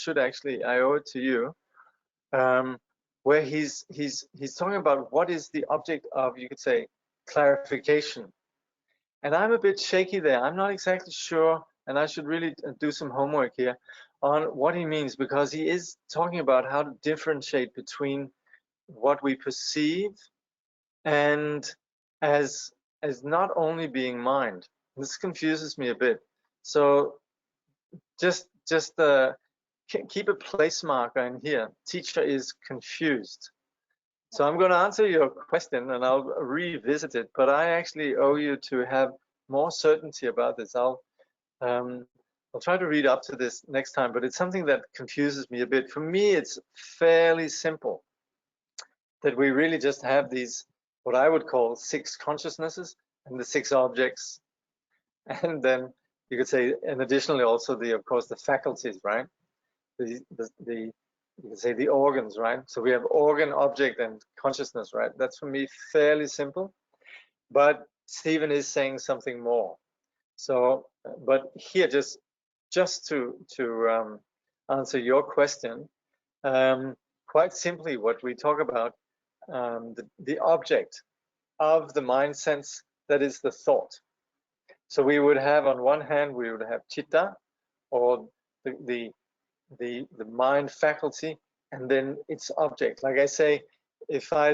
owe it to you, where he's talking about what is the object of, you could say, clarification. And I'm a bit shaky there. I'm not exactly sure, and I should really do some homework here on what he means, because he is talking about how to differentiate between what we perceive and as not only being mind. This confuses me a bit. So just keep a place marker in here. Teacher is confused. So I'm going to answer your question and I'll revisit it, but I actually owe you to have more certainty about this. I'll try to read up to this next time, but it's something that confuses me a bit. For me, it's fairly simple, that we really just have these, what I would call 6 consciousnesses and the 6 objects. And then you could say, and additionally also of course, the faculties, right? You could say the organs, right? So we have organ, object, and consciousness, right? That's for me fairly simple, but Stephen is saying something more. So, but here, just to answer your question, quite simply, what we talk about, the object of the mind sense, that is the thought. So we would have, on one hand, we would have chitta, or the mind faculty, and then its object. Like I say, if I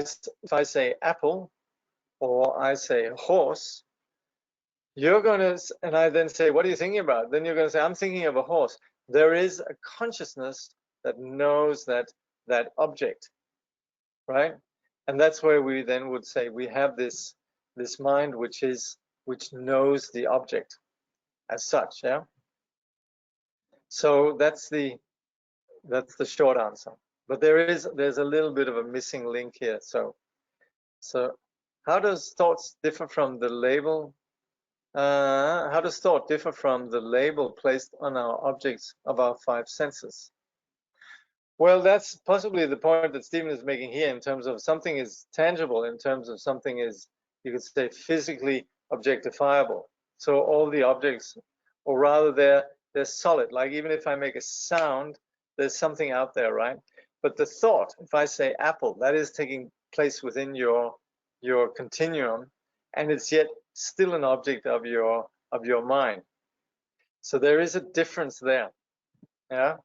say apple, or I say horse, you're gonna, and I then say, what are you thinking about? Then you're gonna say, I'm thinking of a horse. There is a consciousness that knows that object, right? And that's where we then would say we have this mind which knows the object as such, yeah. So that's the short answer. But there's a little bit of a missing link here. So how does thoughts differ from the label? How does thought differ from the label placed on our objects of our 5 senses? Well, that's possibly the point that Stephen is making here, in terms of something is tangible, in terms of something is, you could say, physically objectifiable. So all the objects, or rather they're solid. Like even if I make a sound, there's something out there, right? But the thought, if I say apple, that is taking place within your continuum, and it's yet still an object of your mind. So there is a difference there, yeah.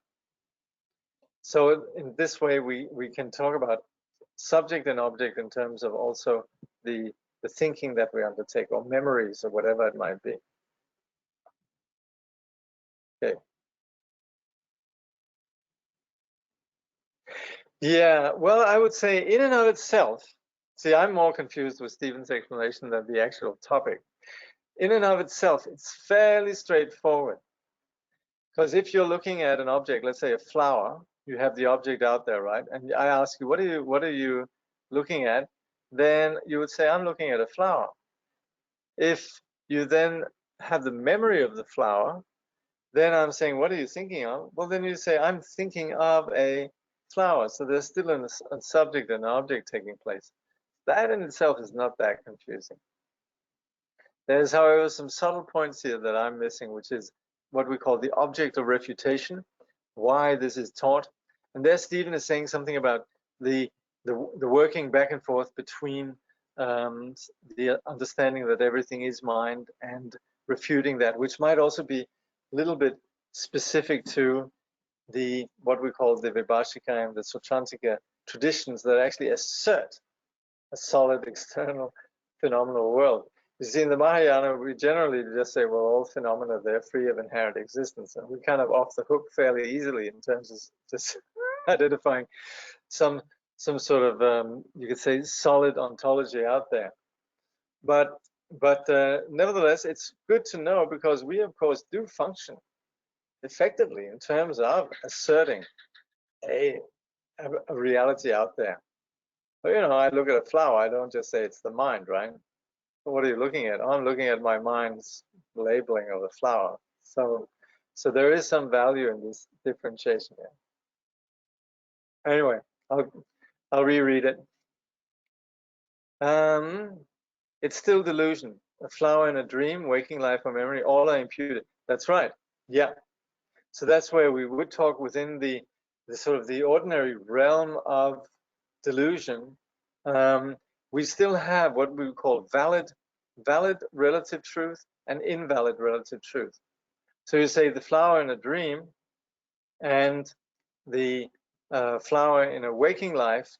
So in this way, we can talk about subject and object in terms of also the thinking that we undertake, or memories, or whatever it might be. Okay. Yeah, well, I would say in and of itself, see, I'm more confused with Stephen's explanation than the actual topic. In and of itself, it's fairly straightforward. Because if you're looking at an object, let's say a flower, you have the object out there, right? And I ask you, what are you looking at? Then you would say, I'm looking at a flower. If you then have the memory of the flower, then I'm saying, what are you thinking of? Well, then you say, I'm thinking of a flower. So there's still a subject and an object taking place. That in itself is not that confusing. There's, however, some subtle points here that I'm missing, which is what we call the object of refutation, why this is taught. And there Stephen is saying something about the working back and forth between the understanding that everything is mind and refuting that, which might also be a little bit specific to the what we call the Vibhashika and the Sautrantika traditions that actually assert a solid external phenomenal world. You see, in the Mahayana, we generally just say, well, all phenomena, they're free of inherent existence. And we're kind of off the hook fairly easily in terms of just identifying some sort of, you could say, solid ontology out there. But nevertheless, it's good to know, because we, of course, do function effectively in terms of asserting a reality out there. But, you know, I look at a flower, I don't just say it's the mind, right? But what are you looking at? Oh, I'm looking at my mind's labeling of the flower. So there is some value in this differentiation here. Anyway, I'll reread it. It's still delusion. A flower in a dream, waking life or memory, all are imputed. That's right. Yeah. So that's where we would talk within the sort of the ordinary realm of delusion. We still have what we call valid relative truth and invalid relative truth. So you say the flower in a dream and the flower in a waking life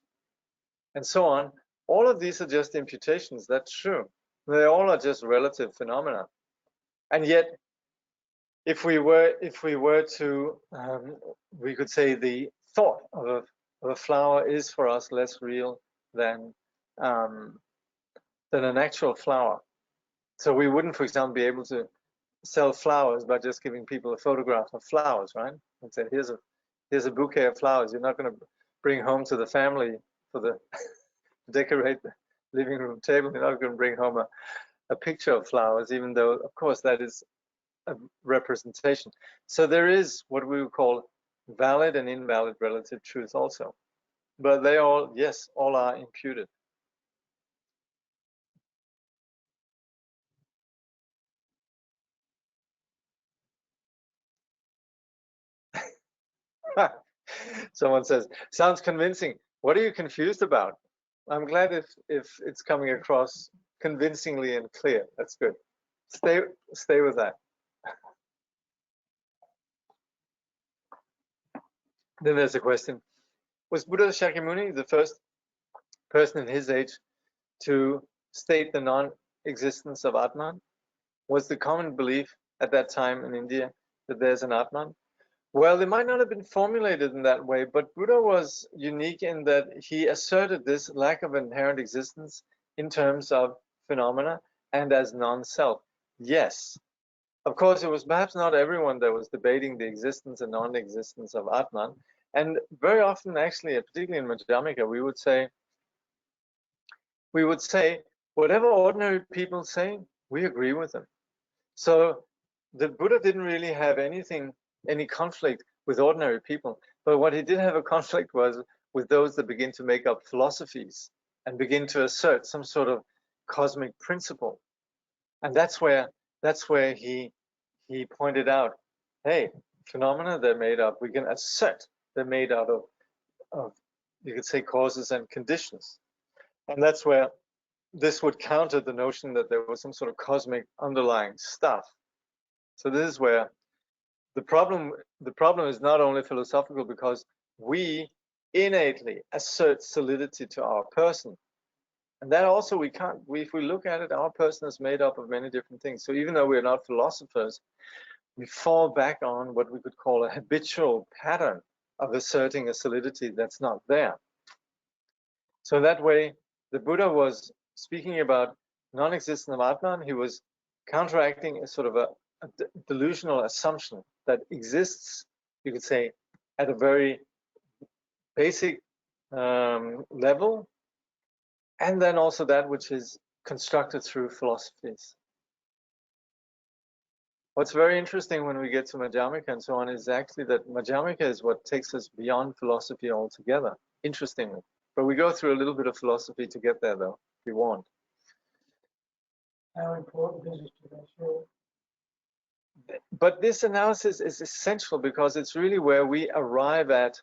and so on, all of these are just imputations. That's true. They all are just relative phenomena. And yet, if we were to, we could say the thought of a flower is for us less real than an actual flower. So we wouldn't, for example, be able to sell flowers by just giving people a photograph of flowers, right? And say, here's a bouquet of flowers. You're not going to bring home to the family for the decorate the living room table. You're not going to bring home a picture of flowers, even though, of course, that is a representation. So there is what we would call valid and invalid relative truth also. But they all, yes, all are imputed. Someone says, sounds convincing. What are you confused about? I'm glad if it's coming across convincingly and clear. That's good. Stay with that. Then there's a question. Was Buddha Shakyamuni the first person in his age to state the non-existence of Atman? Was the common belief at that time in India that there's an Atman? Well, it might not have been formulated in that way, but Buddha was unique in that he asserted this lack of inherent existence in terms of phenomena and as non-self. Yes, of course, it was perhaps not everyone that was debating the existence and non-existence of Atman. And very often, actually, particularly in Madhyamika, we would say, whatever ordinary people say, we agree with them. So the Buddha didn't really have any conflict with ordinary people, but what he did have a conflict was with those that begin to make up philosophies and begin to assert some sort of cosmic principle. And that's where he pointed out, hey, phenomena, they're made up, we can assert they're made out of you could say causes and conditions. And that's where this would counter the notion that there was some sort of cosmic underlying stuff. So this is where the problem is not only philosophical, because we innately assert solidity to our person. And that also we can't, if we look at it, our person is made up of many different things. So even though we're not philosophers, we fall back on what we could call a habitual pattern of asserting a solidity that's not there. So in that way, the Buddha was speaking about non-existence of Atman. He was counteracting a sort of a delusional assumption that exists, you could say, at a very basic level, and then also that which is constructed through philosophies. What's very interesting when we get to Madhyamika and so on is actually that Madhyamika is what takes us beyond philosophy altogether, interestingly. But we go through a little bit of philosophy to get there, though, if you want. How important is it to go through But this analysis is essential because it's really where we arrive at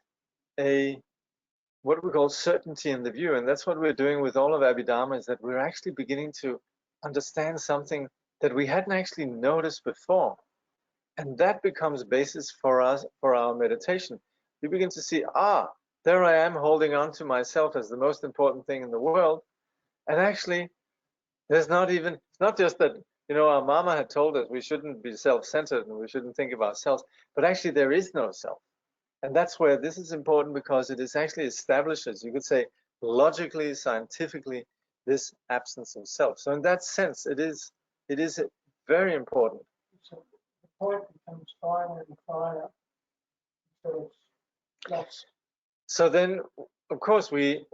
what we call certainty in the view. And that's what we're doing with all of Abhidharma, is that we're actually beginning to understand something that we hadn't actually noticed before. And that becomes basis for us, for our meditation. We begin to see, there I am holding on to myself as the most important thing in the world. And actually, it's not just that, our mama had told us we shouldn't be self-centered and we shouldn't think of ourselves, but actually there is no self. And that's where this is important, because it is actually establishes, you could say, logically, scientifically, this absence of self. So in that sense, it is very important. So the point becomes finer and finer, so it's lost. So then, of course, we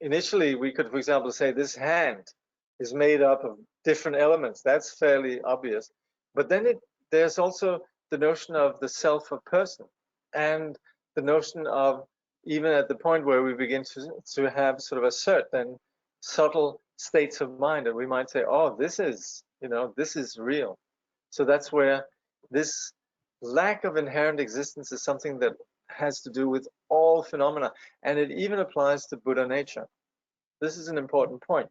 initially we could, for example, say this hand is made up of different elements. That's fairly obvious. But then there's also the notion of the self of person, and the notion of, even at the point where we begin to have sort of a certain subtle states of mind, and we might say, this is real. So that's where this lack of inherent existence is something that has to do with all phenomena, and it even applies to Buddha nature. This is an important point.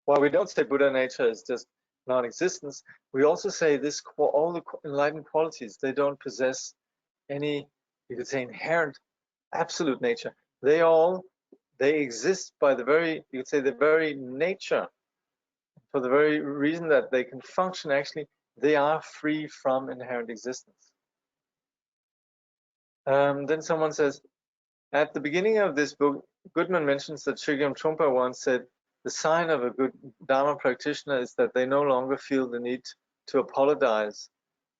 While we don't say Buddha nature is just non-existence, we also say this, all the enlightened qualities, they don't possess any, you could say, inherent absolute nature. They exist by the very, you could say, the very nature, for the very reason that they can function. Actually, they are free from inherent existence. Then someone says, at the beginning of this book, Goodman mentions that Chogyam Trungpa once said, the sign of a good Dharma practitioner is that they no longer feel the need to apologize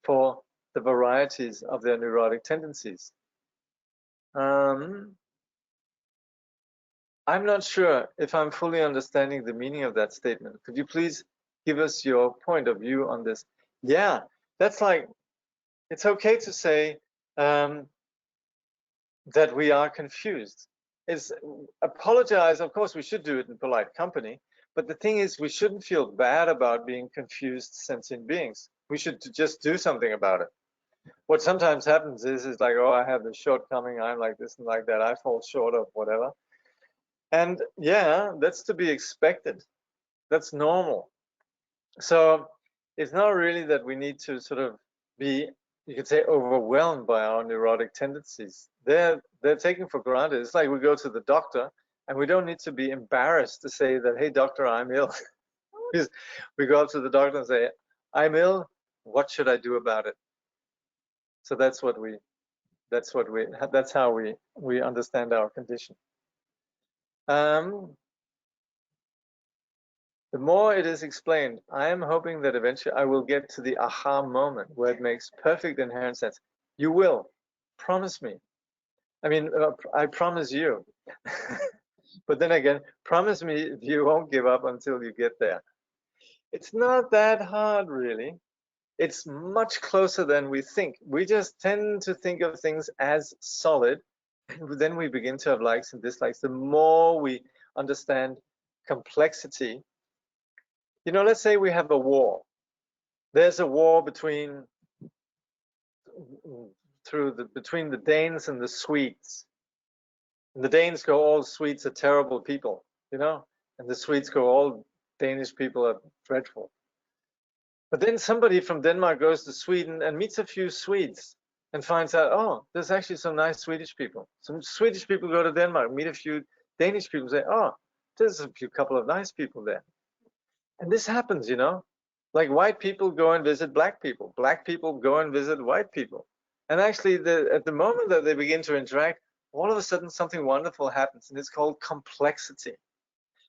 for the varieties of their neurotic tendencies. I'm not sure if I'm fully understanding the meaning of that statement. Could you please give us your point of view on this? Yeah, that's like, it's okay to say that we are confused. Apologize, of course, we should do it in polite company, but the thing is, we shouldn't feel bad about being confused sentient beings. We should just do something about it. What sometimes happens is like, I have this shortcoming, I'm like this and like that, I fall short of whatever. And yeah, that's to be expected. That's normal. So it's not really that we need to sort of be, you could say, overwhelmed by our neurotic tendencies. They're taken for granted. It's like we go to the doctor and we don't need to be embarrassed to say that, hey, doctor, I'm ill. We go up to the doctor and say, I'm ill. What should I do about it? So that's how we understand our condition. The more it is explained, I am hoping that eventually I will get to the aha moment where it makes perfect inherent sense. You will. Promise me. I mean, I promise you. But then again, promise me you won't give up until you get there. It's not that hard, really. It's much closer than we think. We just tend to think of things as solid, and then we begin to have likes and dislikes. The more we understand complexity, let's say we have a war. There's a war between the Danes and the Swedes. And the Danes go, all Swedes are terrible people, and the Swedes go, all Danish people are dreadful. But then somebody from Denmark goes to Sweden and meets a few Swedes and finds out, there's actually some nice Swedish people. Some Swedish people go to Denmark, meet a few Danish people, say, there's a couple of nice people there. And this happens, like white people go and visit black people. Black people go and visit white people. And actually, at the moment that they begin to interact, all of a sudden something wonderful happens, and it's called complexity.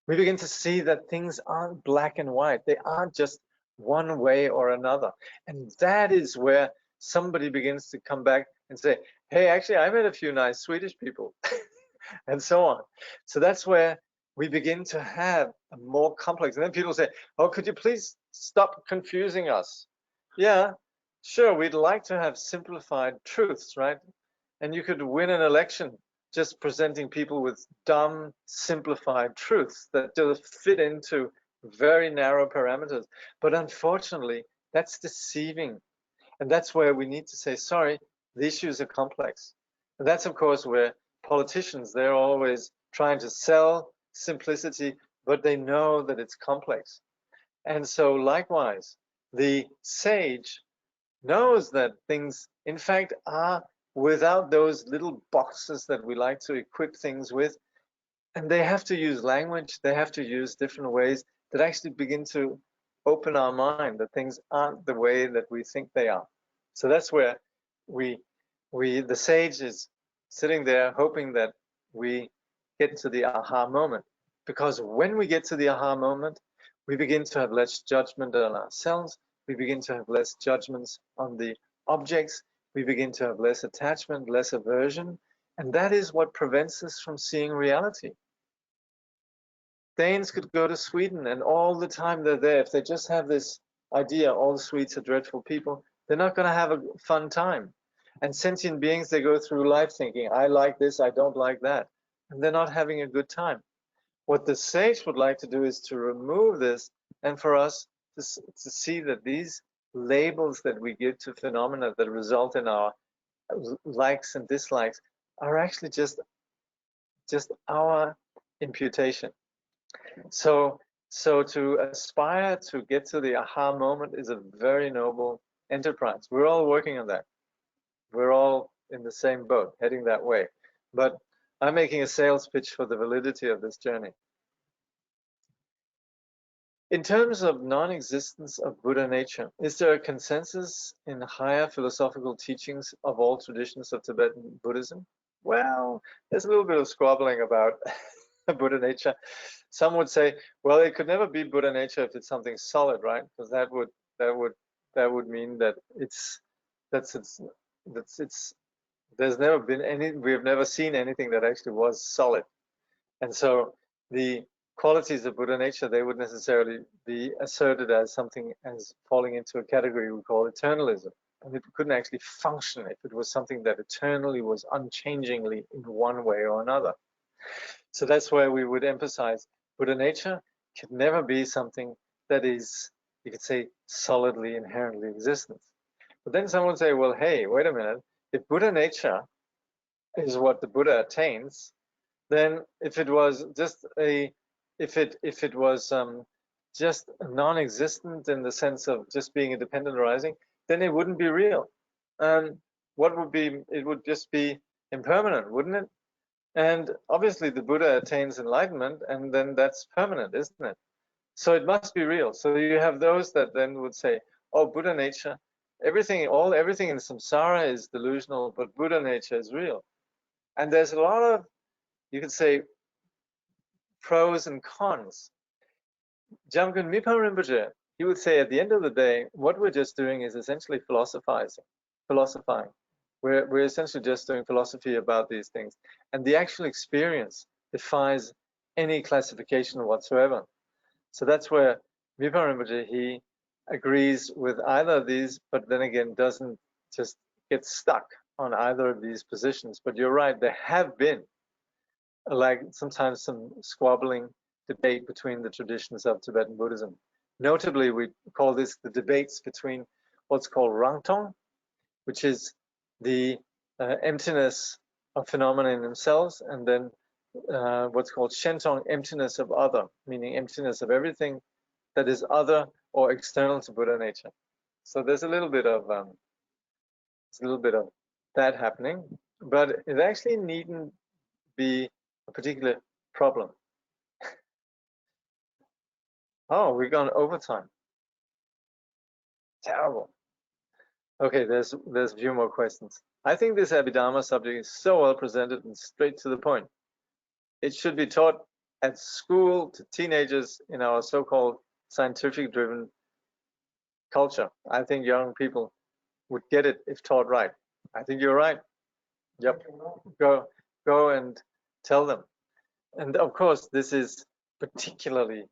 We begin to see that things aren't black and white. They aren't just one way or another. And that is where somebody begins to come back and say, hey, actually, I met a few nice Swedish people, and so on. So that's where we begin to have a more complex. And then people say, could you please stop confusing us? Yeah, sure, we'd like to have simplified truths, right? And you could win an election just presenting people with dumb, simplified truths that just fit into very narrow parameters. But unfortunately, That's deceiving. And that's where we need to say, sorry, the issues are complex. And that's, of course, where politicians, they're always trying to sell simplicity, but they know that it's complex. And so likewise, the sage knows that things, in fact, are without those little boxes that we like to equip things with. And they have to use language, they have to use different ways that actually begin to open our mind, that things aren't the way that we think they are. So that's where the sage is sitting there hoping that we get to the aha moment. Because when we get to the aha moment, we begin to have less judgment on ourselves, we begin to have less judgments on the objects, we begin to have less attachment, less aversion, and that is what prevents us from seeing reality. Danes could go to Sweden and all the time they're there, if they just have this idea, all the Swedes are dreadful people, they're not going to have a fun time. And sentient beings, they go through life thinking, I like this, I don't like that. And they're not having a good time. What the sage would like to do is to remove this and for us to see that these labels that we give to phenomena that result in our likes and dislikes are actually just our imputation. So to aspire to get to the aha moment is a very noble enterprise. We're all working on that. We're all in the same boat, heading that way. But I'm making a sales pitch for the validity of this journey. In terms of non-existence of Buddha nature, is there a consensus in higher philosophical teachings of all traditions of Tibetan Buddhism? Well, there's a little bit of squabbling about Buddha nature. Some would say, well, it could never be Buddha nature if it's something solid, right? Because that would mean that there's never been any, we've never seen anything that actually was solid. And so the qualities of Buddha nature, they would necessarily be asserted as something as falling into a category we call eternalism. And it couldn't actually function if it was something that eternally was unchangingly in one way or another. So that's where we would emphasize Buddha nature can never be something that is, you could say, solidly inherently existent. But then someone would say, well, hey, wait a minute, if Buddha nature is what the Buddha attains, then if it was just just non-existent in the sense of just being a dependent arising, then it wouldn't be real. And what would be, it would just be impermanent, wouldn't it? And obviously the Buddha attains enlightenment, and then that's permanent, isn't it? So it must be real. So you have those that then would say, oh, Buddha nature, everything in samsara is delusional, but Buddha nature is real. And there's a lot of, you could say, pros and cons. Jamgon Mipa Rinpoche, he would say at the end of the day, what we're just doing is essentially philosophizing. We're essentially just doing philosophy about these things. And the actual experience defies any classification whatsoever. So that's where Mipa Rinpoche, he agrees with either of these, but then again, doesn't just get stuck on either of these positions. But you're right, there have been like sometimes some squabbling debate between the traditions of Tibetan Buddhism. Notably, we call this the debates between what's called Rangtong, which is the emptiness of phenomena in themselves, and then what's called Shentong, emptiness of other, meaning emptiness of everything that is other or external to Buddha nature. So there's a little bit of that happening, but it actually needn't be a particular problem. Oh, we've gone overtime. Terrible. Okay, there's a few more questions. I think this Abhidharma subject is so well presented and straight to the point. It should be taught at school to teenagers in our so-called scientific-driven culture. I think young people would get it if taught right. I think you're right. Yep. Go and tell them. And of course, this is particularly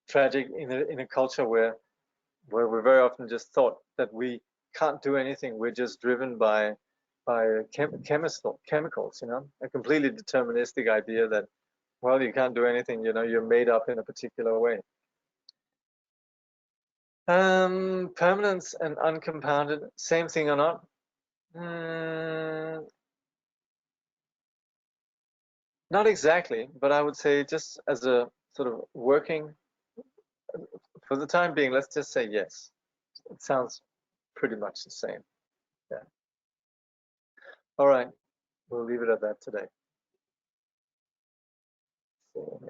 tragic in a culture where we're very often just thought that we can't do anything. We're just driven by chemicals, you know, a completely deterministic idea that, well, you can't do anything, you know, you're made up in a particular way. Permanence and uncompounded, same thing or not? Not exactly, but I would say just as a sort of working, for the time being, let's just say yes. It sounds pretty much the same. Yeah. All right. We'll leave it at that today. So,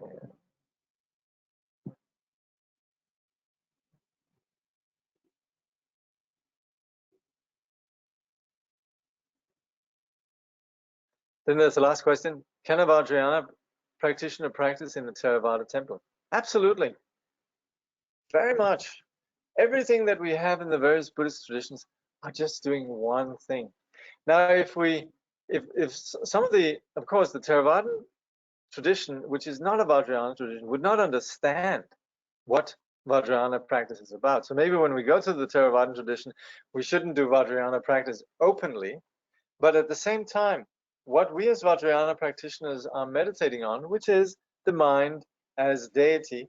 then there's the last question. Can a Vajrayana practitioner practice in the Theravada temple? Absolutely. Very much. Everything that we have in the various Buddhist traditions are just doing one thing. Now, if some of the, of course, the Theravadan tradition, which is not a Vajrayana tradition, would not understand what Vajrayana practice is about. So maybe when we go to the Theravadan tradition, we shouldn't do Vajrayana practice openly, but at the same time, what we as Vajrayana practitioners are meditating on, which is the mind as deity,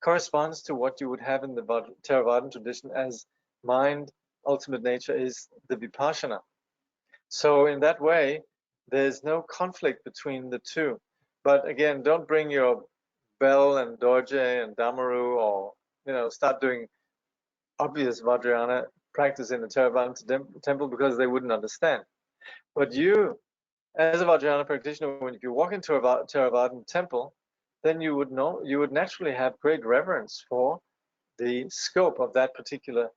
corresponds to what you would have in the Theravadan tradition as mind, ultimate nature is the Vipassana. So in that way, there's no conflict between the two. But again, don't bring your bell and dorje and damaru, or start doing obvious Vajrayana practice in the Theravada temple, because they wouldn't understand. But you, as a Vajrayana practitioner, when you walk into a Theravadan temple, then you would naturally have great reverence for the scope of that particular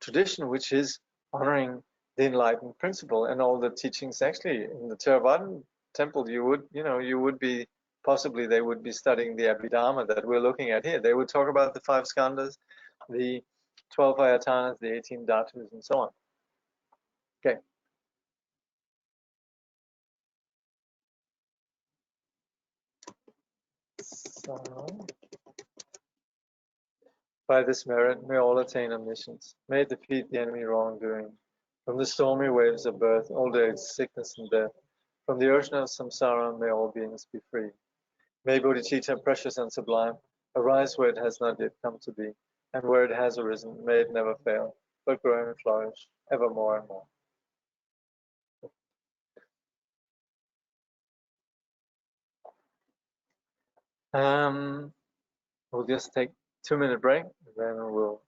tradition, which is honoring the enlightened principle and all the teachings. Actually, in the Theravadan temple, you would be, possibly they would be studying the Abhidharma that we're looking at here. They would talk about the 5 skandhas, the 12 ayatanas, the 18 dhatus, and so on. Okay. So, by this merit, may all attain omniscience. May it defeat the enemy wrongdoing. From the stormy waves of birth, old age, sickness, and death, from the ocean of samsara, may all beings be free. May bodhicitta, precious and sublime, arise where it has not yet come to be, and where it has arisen, may it never fail, but grow and flourish, ever more and more. We'll just take a 2-minute break, and then we'll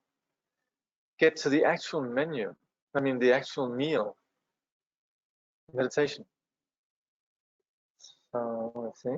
get to the actual menu. I mean, the actual meal, meditation. So let's see.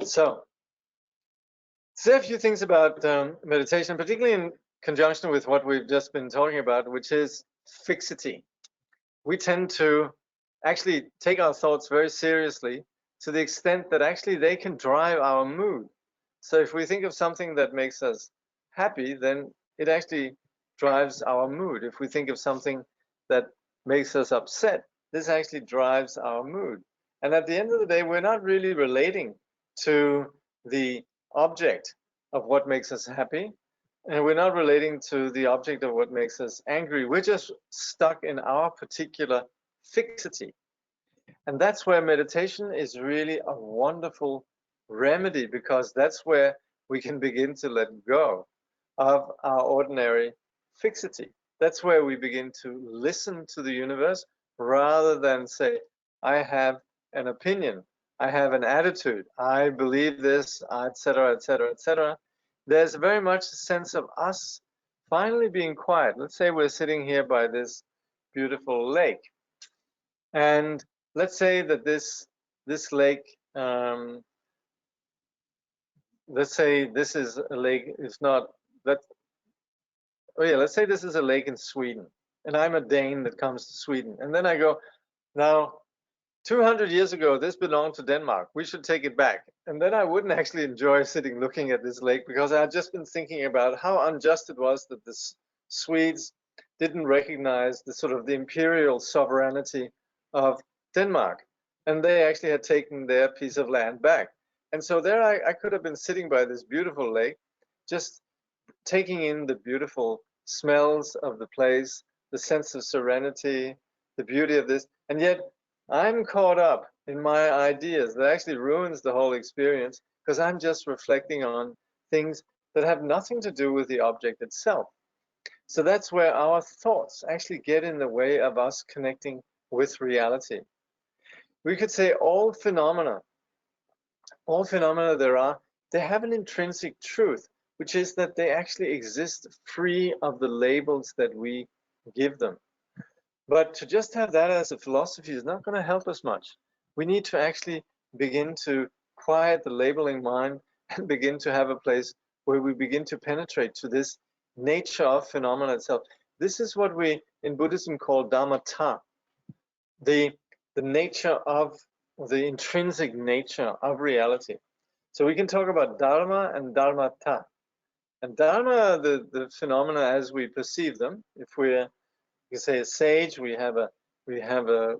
So, say a few things about meditation, particularly in conjunction with what we've just been talking about, which is fixity. We tend to actually take our thoughts very seriously to the extent that actually they can drive our mood. So if we think of something that makes us happy, then it actually drives our mood. If we think of something that makes us upset, this actually drives our mood. And at the end of the day, we're not really relating to the object of what makes us happy, and we're not relating to the object of what makes us angry. We're just stuck in our particular fixity. And that's where meditation is really a wonderful remedy, because that's where we can begin to let go of our ordinary fixity. That's where we begin to listen to the universe rather than say, I have an opinion, I have an attitude, I believe this, etc., etc., etc. There's very much a sense of us finally being quiet. Let's say we're sitting here by this beautiful lake, and let's say that this lake, let's say this is a lake, it's not that, oh yeah, let's say this is a lake in Sweden, and I'm a Dane that comes to Sweden, and then I go, now 200 years ago this belonged to Denmark, we should take it back. And then I wouldn't actually enjoy sitting looking at this lake, because I had just been thinking about how unjust it was that the Swedes didn't recognize the sort of the imperial sovereignty of Denmark, and they actually had taken their piece of land back. And so there I could have been sitting by this beautiful lake, just taking in the beautiful smells of the place, the sense of serenity, the beauty of this, and yet I'm caught up in my ideas that actually ruins the whole experience, because I'm just reflecting on things that have nothing to do with the object itself. So that's where our thoughts actually get in the way of us connecting with reality. We could say all phenomena there are, they have an intrinsic truth, which is that they actually exist free of the labels that we give them. But to just have that as a philosophy is not going to help us much. We need to actually begin to quiet the labeling mind and begin to have a place where we begin to penetrate to this nature of phenomena itself. This is what we in Buddhism call Dharmata, the nature of the intrinsic nature of reality. So we can talk about Dharma and Dharmata. And Dharma, the phenomena as we perceive them. If we're, you can say, a sage, we have a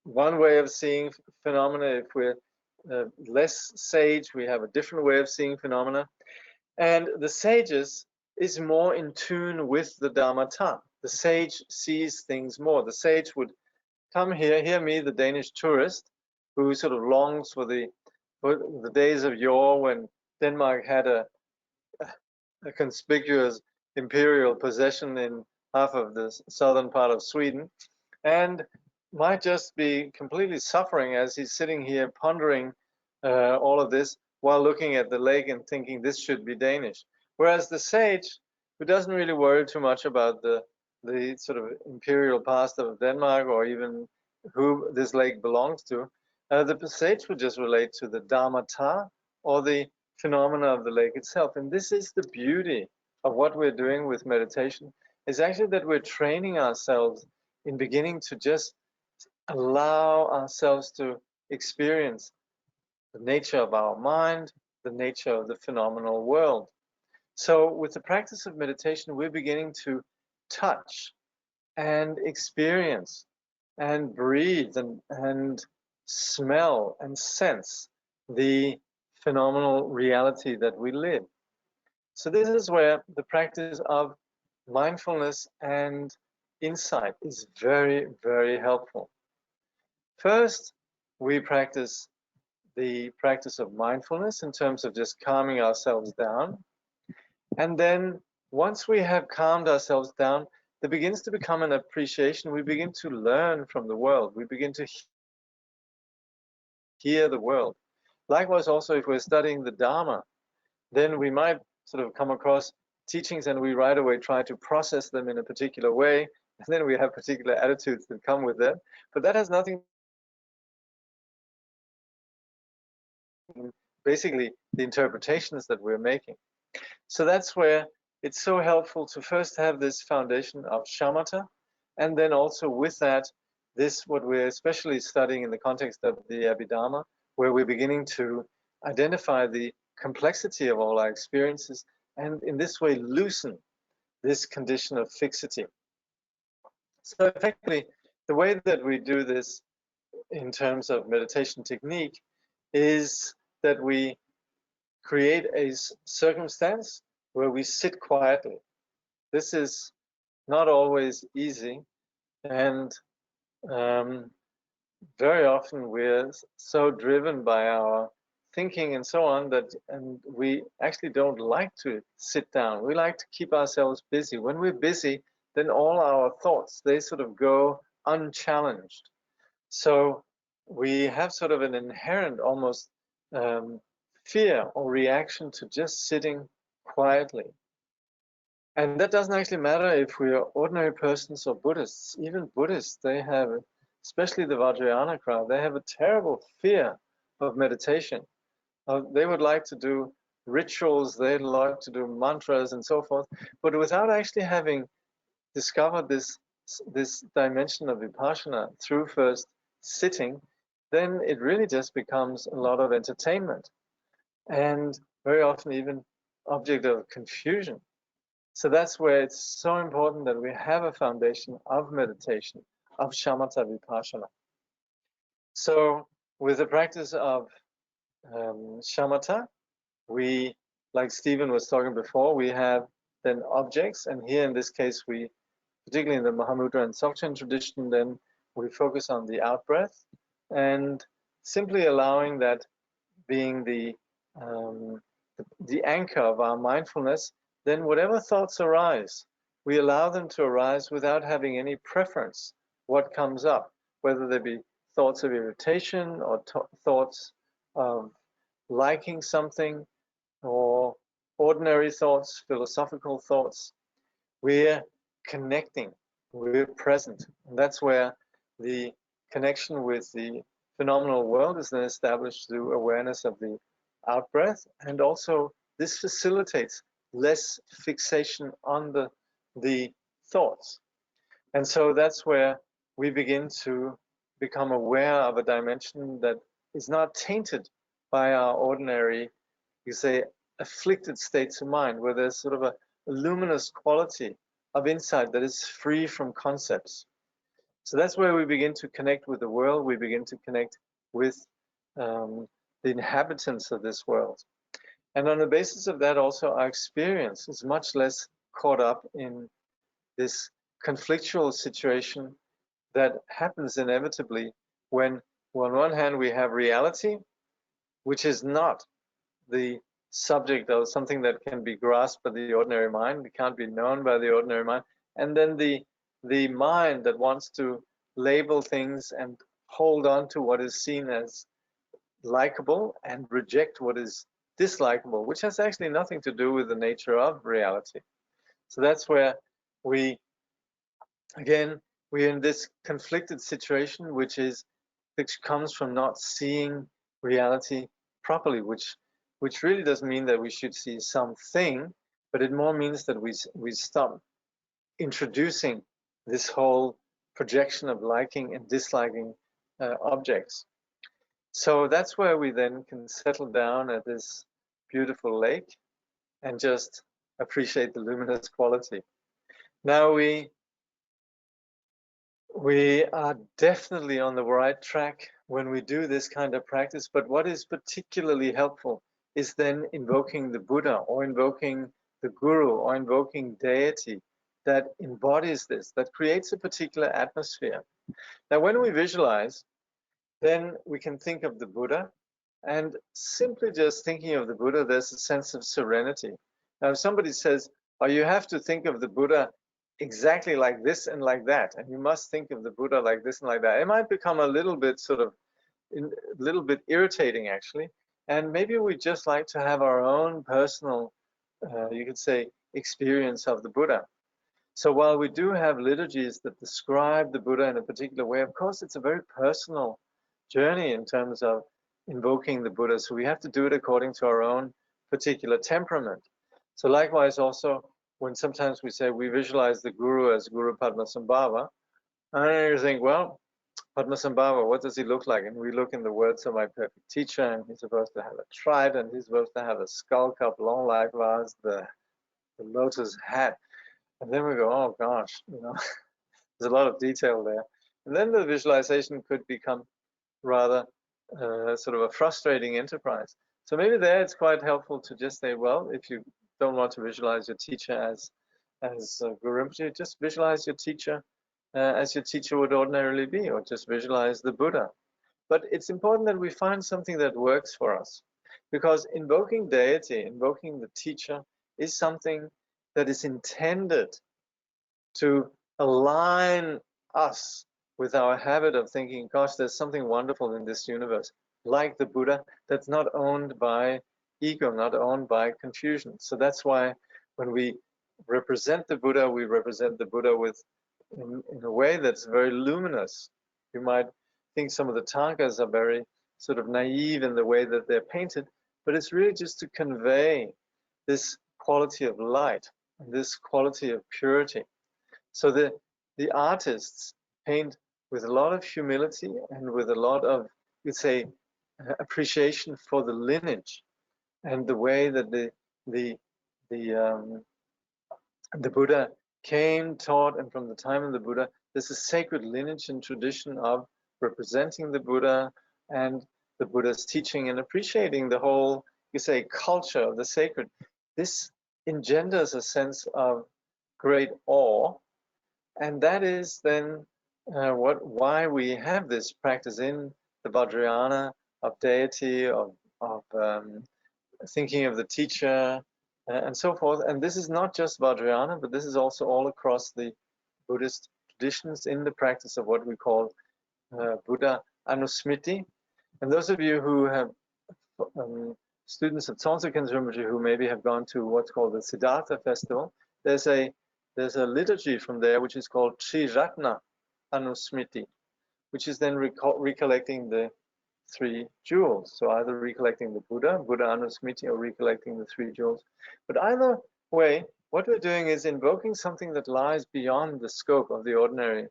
one way of seeing phenomena. If we're less sage, we have a different way of seeing phenomena. And the sages is more in tune with the Dharmata. The sage sees things more. The sage would come here, hear me, the Danish tourist, who sort of longs for the days of yore when Denmark had a conspicuous imperial possession in half of the southern part of Sweden, and might just be completely suffering as he's sitting here pondering all of this while looking at the lake and thinking this should be Danish. Whereas the sage, who doesn't really worry too much about the sort of imperial past of Denmark or even who this lake belongs to, the sage would just relate to the Dharmata, or the phenomena of the lake itself. And this is the beauty of what we're doing with meditation, is actually that we're training ourselves in beginning to just allow ourselves to experience the nature of our mind, the nature of the phenomenal world. So with the practice of meditation, we're beginning to touch and experience and breathe and smell and sense the phenomenal reality that we live. So this is where the practice of mindfulness and insight is very, very helpful. First, we practice the practice of mindfulness in terms of just calming ourselves down. And then once we have calmed ourselves down, there begins to become an appreciation. We begin to learn from the world. We begin to hear the world. Likewise, also, if we're studying the Dharma, then we might sort of come across teachings and we right away try to process them in a particular way. And then we have particular attitudes that come with that. But that has nothing basically the interpretations that we're making. So that's where it's so helpful to first have this foundation of shamatha, and then also with that, this what we're especially studying in the context of the Abhidharma, where we're beginning to identify the complexity of all our experiences, and in this way loosen this condition of fixity. So effectively, the way that we do this in terms of meditation technique is that we create a circumstance where we sit quietly. This is not always easy, and very often we're so driven by our thinking and so on that, and we actually don't like to sit down. We like to keep ourselves busy. When we're busy, then all our thoughts, they sort of go unchallenged. So we have sort of an inherent almost fear or reaction to just sitting quietly. And that doesn't actually matter if we are ordinary persons or Buddhists. Even Buddhists, they have, especially the Vajrayana crowd, they have a terrible fear of meditation. They would like to do rituals, they'd like to do mantras and so forth, but without actually having discovered this dimension of Vipassana through first sitting, then it really just becomes a lot of entertainment and very often even object of confusion. So that's where it's so important that we have a foundation of meditation, of shamatha vipassana. So with the practice of shamatha, we, like Steven was talking before, we have then objects, and here in this case, we, particularly in the Mahamudra and Dzogchen tradition, then we focus on the out-breath and simply allowing that being the anchor of our mindfulness. Then whatever thoughts arise, we allow them to arise without having any preference what comes up, whether they be thoughts of irritation or thoughts of liking something, or ordinary thoughts, philosophical thoughts. We're connecting, we're present. And that's where the connection with the phenomenal world is then established through awareness of the out-breath, and also this facilitates less fixation on the thoughts. And so that's where we begin to become aware of a dimension that is not tainted by our ordinary, you say, afflicted states of mind, where there's sort of a luminous quality of insight that is free from concepts. So that's where we begin to connect with the world. We begin to connect with the inhabitants of this world. And on the basis of that, also our experience is much less caught up in this conflictual situation that happens inevitably when, on one hand, we have reality, which is not the subject of something that can be grasped by the ordinary mind. It can't be known by the ordinary mind. And then the mind that wants to label things and hold on to what is seen as likable and reject what is dislikable, which has actually nothing to do with the nature of reality. So that's where we're in this conflicted situation, which comes from not seeing reality properly, which really doesn't mean that we should see something, but it more means that we stop introducing this whole projection of liking and disliking objects. So that's where we then can settle down at this beautiful lake and just appreciate the luminous quality. Now we are definitely on the right track when we do this kind of practice, but what is particularly helpful is then invoking the Buddha, or invoking the Guru, or invoking deity that embodies this, that creates a particular atmosphere. Now when we visualize, then we can think of the Buddha, and simply just thinking of the Buddha, there's a sense of serenity. Now if somebody says, oh, you have to think of the Buddha exactly like this and like that, and you must think of the Buddha like this and like that, it might become a little bit irritating actually, and maybe we just like to have our own personal you could say experience of the Buddha. So while we do have liturgies that describe the Buddha in a particular way, of course it's a very personal journey in terms of invoking the Buddha. So we have to do it according to our own particular temperament. So likewise also, when sometimes we say we visualize the Guru as Guru Padmasambhava, and you think, well, Padmasambhava, what does he look like? And we look in the words of my perfect teacher, and he's supposed to have a trident, he's supposed to have a skull cup, long like vase, the lotus hat. And then we go, oh gosh, there's a lot of detail there. And then the visualization could become rather sort of a frustrating enterprise. So maybe there it's quite helpful to just say, well, if you don't want to visualize your teacher as Guru Rinpoche, just visualize your teacher as your teacher would ordinarily be, or just visualize the Buddha. But it's important that we find something that works for us, because invoking deity, invoking the teacher, is something that is intended to align us with our habit of thinking, gosh, there's something wonderful in this universe, like the Buddha, that's not owned by ego, not owned by confusion. So that's why when we represent the Buddha, we represent the Buddha with in a way that's very luminous. You might think some of the tankas are very sort of naive in the way that they're painted, but it's really just to convey this quality of light, this quality of purity. So the artists paint with a lot of humility and with a lot of, you'd say, appreciation for the lineage and the way that the Buddha came, taught, and from the time of the Buddha, there's a sacred lineage and tradition of representing the Buddha and the Buddha's teaching and appreciating the whole, you say, culture of the sacred. This engenders a sense of great awe, and that is then why we have this practice in the Vajrayana of deity, of thinking of the teacher, and so forth. And this is not just Vajrayana, but this is also all across the Buddhist traditions in the practice of what we call Buddha Anusmriti. And those of you who have students of Tsonsa Rinpoche who maybe have gone to what's called the Siddhartha festival, there's a liturgy from there which is called Triratna Anusmriti, which is then recollecting the three jewels. So either recollecting the Buddha, Buddha Anusmriti, or recollecting the three jewels. But either way, what we're doing is invoking something that lies beyond the scope of the ordinary.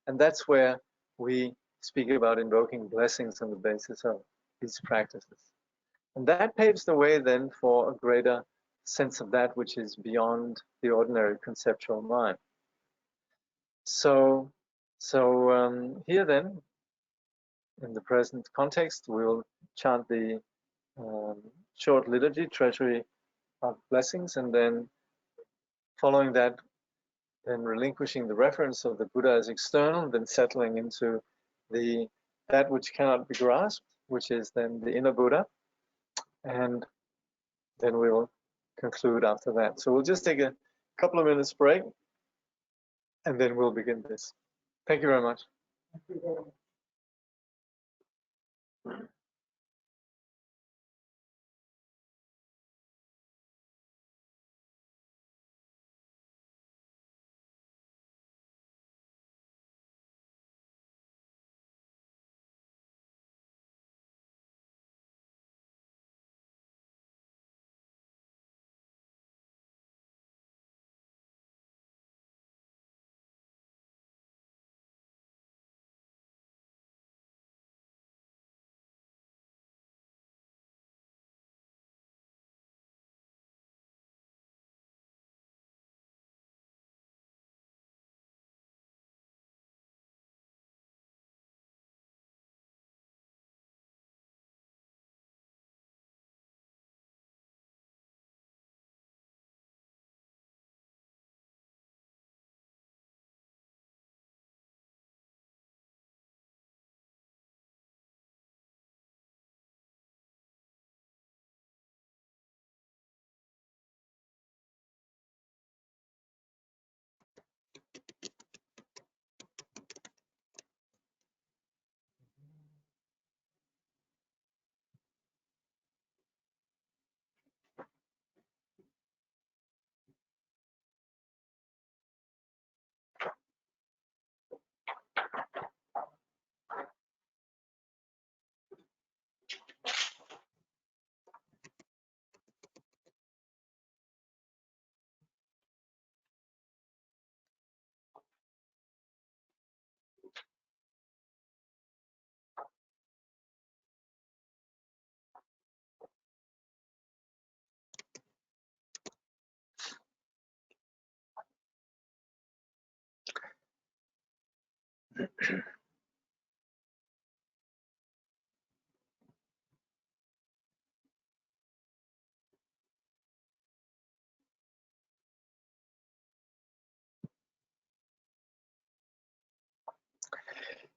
And that's where we speak about invoking blessings on the basis of these practices. And that paves the way then for a greater sense of that which is beyond the ordinary conceptual mind. So here then, in the present context, we'll chant the short liturgy, Treasury of Blessings, and then following that, then relinquishing the reference of the Buddha as external, then settling into that which cannot be grasped, which is then the inner Buddha, and then we'll conclude after that. So we'll just take a couple of minutes break, and then we'll begin this. Thank you very much. Thank you.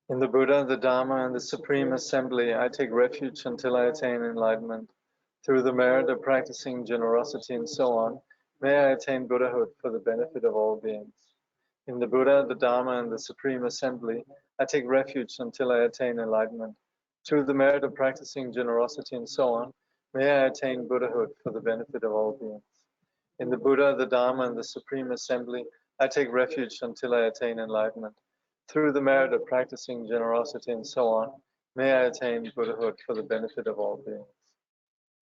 In the Buddha, the Dharma, and the Supreme Assembly, I take refuge until I attain enlightenment. Through the merit of practicing generosity and so on, may I attain Buddhahood for the benefit of all beings. In the Buddha, the Dharma, and the Supreme Assembly, I take refuge until I attain enlightenment. Through the merit of practicing generosity and so on, may I attain Buddhahood for the benefit of all beings. In the Buddha, the Dharma, and the Supreme Assembly, I take refuge until I attain enlightenment. Through the merit of practicing generosity and so on, may I attain Buddhahood for the benefit of all beings.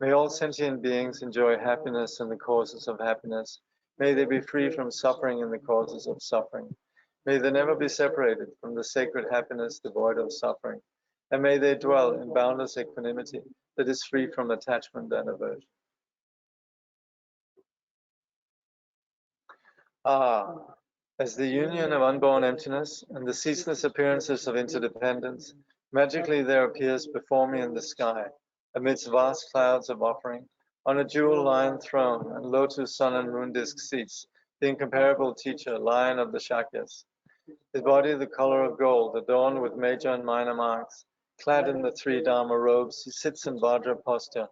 May all sentient beings enjoy happiness and the causes of happiness. May they be free from suffering and the causes of suffering. May they never be separated from the sacred happiness devoid of suffering. And may they dwell in boundless equanimity that is free from attachment and aversion. As the union of unborn emptiness and the ceaseless appearances of interdependence, magically there appears before me in the sky, amidst vast clouds of offering, on a jewel-lined throne and lotus sun and moon disk seats, the incomparable teacher, lion of the Shakyas. His body the color of gold, adorned with major and minor marks, clad in the 3 Dharma robes, he sits in Vajra posture,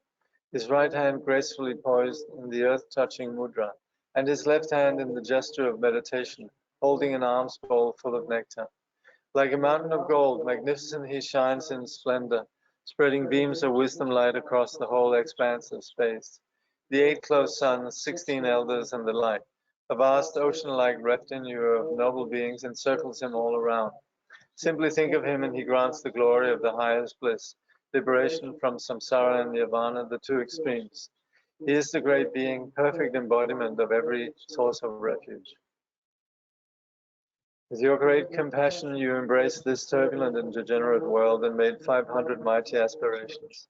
his right hand gracefully poised in the earth-touching mudra, and his left hand in the gesture of meditation, holding an alms bowl full of nectar. Like a mountain of gold, magnificent he shines in splendor, spreading beams of wisdom light across the whole expanse of space. The 8 close suns, 16 elders, and the like, a vast ocean-like retinue of noble beings encircles him all around. Simply think of him and he grants the glory of the highest bliss, liberation from samsara and nirvana, the 2 extremes. He is the great being, perfect embodiment of every source of refuge. With your great compassion, you embraced this turbulent and degenerate world and made 500 mighty aspirations.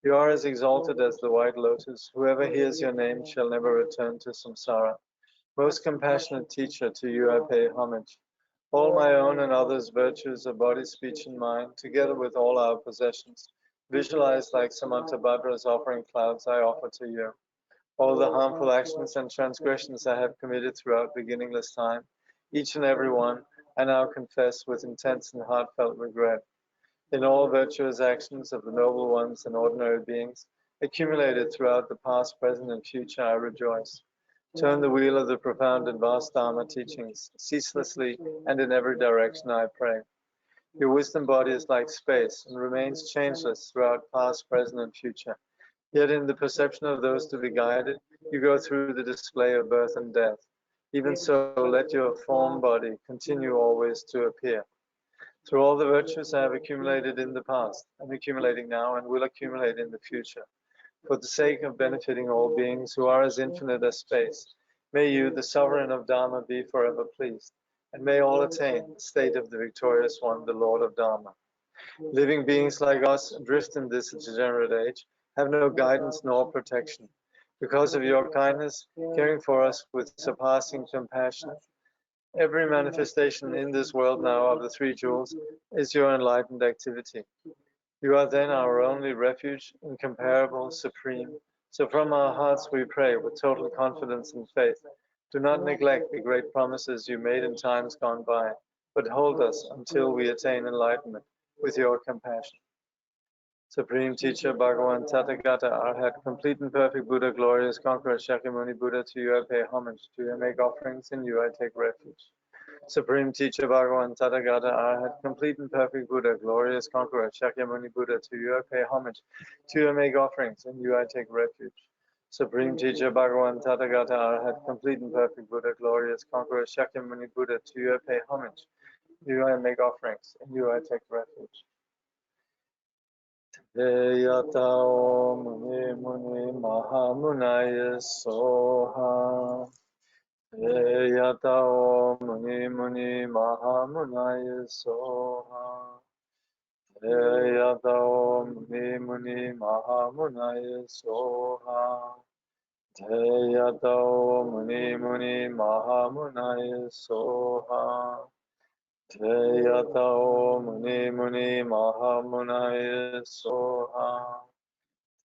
You are as exalted as the white lotus. Whoever hears your name shall never return to samsara. Most compassionate teacher, to you I pay homage. All my own and others' virtues of body, speech, and mind, together with all our possessions, visualized like Samantabhadra's offering clouds, I offer to you. All the harmful actions and transgressions I have committed throughout beginningless time, each and every one, I now confess with intense and heartfelt regret. In all virtuous actions of the noble ones and ordinary beings, accumulated throughout the past, present, and future, I rejoice. Turn the wheel of the profound and vast Dharma teachings, ceaselessly and in every direction, I pray. Your wisdom body is like space and remains changeless throughout past, present, and future. Yet in the perception of those to be guided, you go through the display of birth and death. Even so, let your form body continue always to appear. Through all the virtues I have accumulated in the past, I'm accumulating now and will accumulate in the future. For the sake of benefiting all beings who are as infinite as space, may you, the sovereign of Dharma, be forever pleased, and may all attain the state of the victorious one, the Lord of Dharma. Living beings like us, adrift in this degenerate age, have no guidance nor protection. Because of your kindness, caring for us with surpassing compassion, every manifestation in this world now of the 3 jewels is your enlightened activity. You are then our only refuge, incomparable, supreme. So from our hearts we pray with total confidence and faith. Do not neglect the great promises you made in times gone by, but hold us until we attain enlightenment with your compassion. Supreme Teacher, Bhagavan, Tathagata, Arhat, complete and perfect Buddha, glorious conqueror, Shakyamuni Buddha, to you I pay homage, to you I make offerings, in you I take refuge. Supreme Teacher, Bhagavan, Tathagata, Arhat, complete and perfect Buddha, glorious conqueror, Shakyamuni Buddha, to you I pay homage, to you I make offerings, in you I take refuge. Supreme Teacher, Bhagavan, Tathagata, Arhat, complete and perfect Buddha, glorious conqueror, Shakyamuni Buddha, to you I pay homage, to you I make offerings, in you I take refuge. Yatao muni muni mahamunaya soha. Yatao muni muni mahamunaya soha. Yatao muni muni mahamunaya soha. Yatao muni muni mahamunaya soha. Te yatao muni muni mahamunaya soha.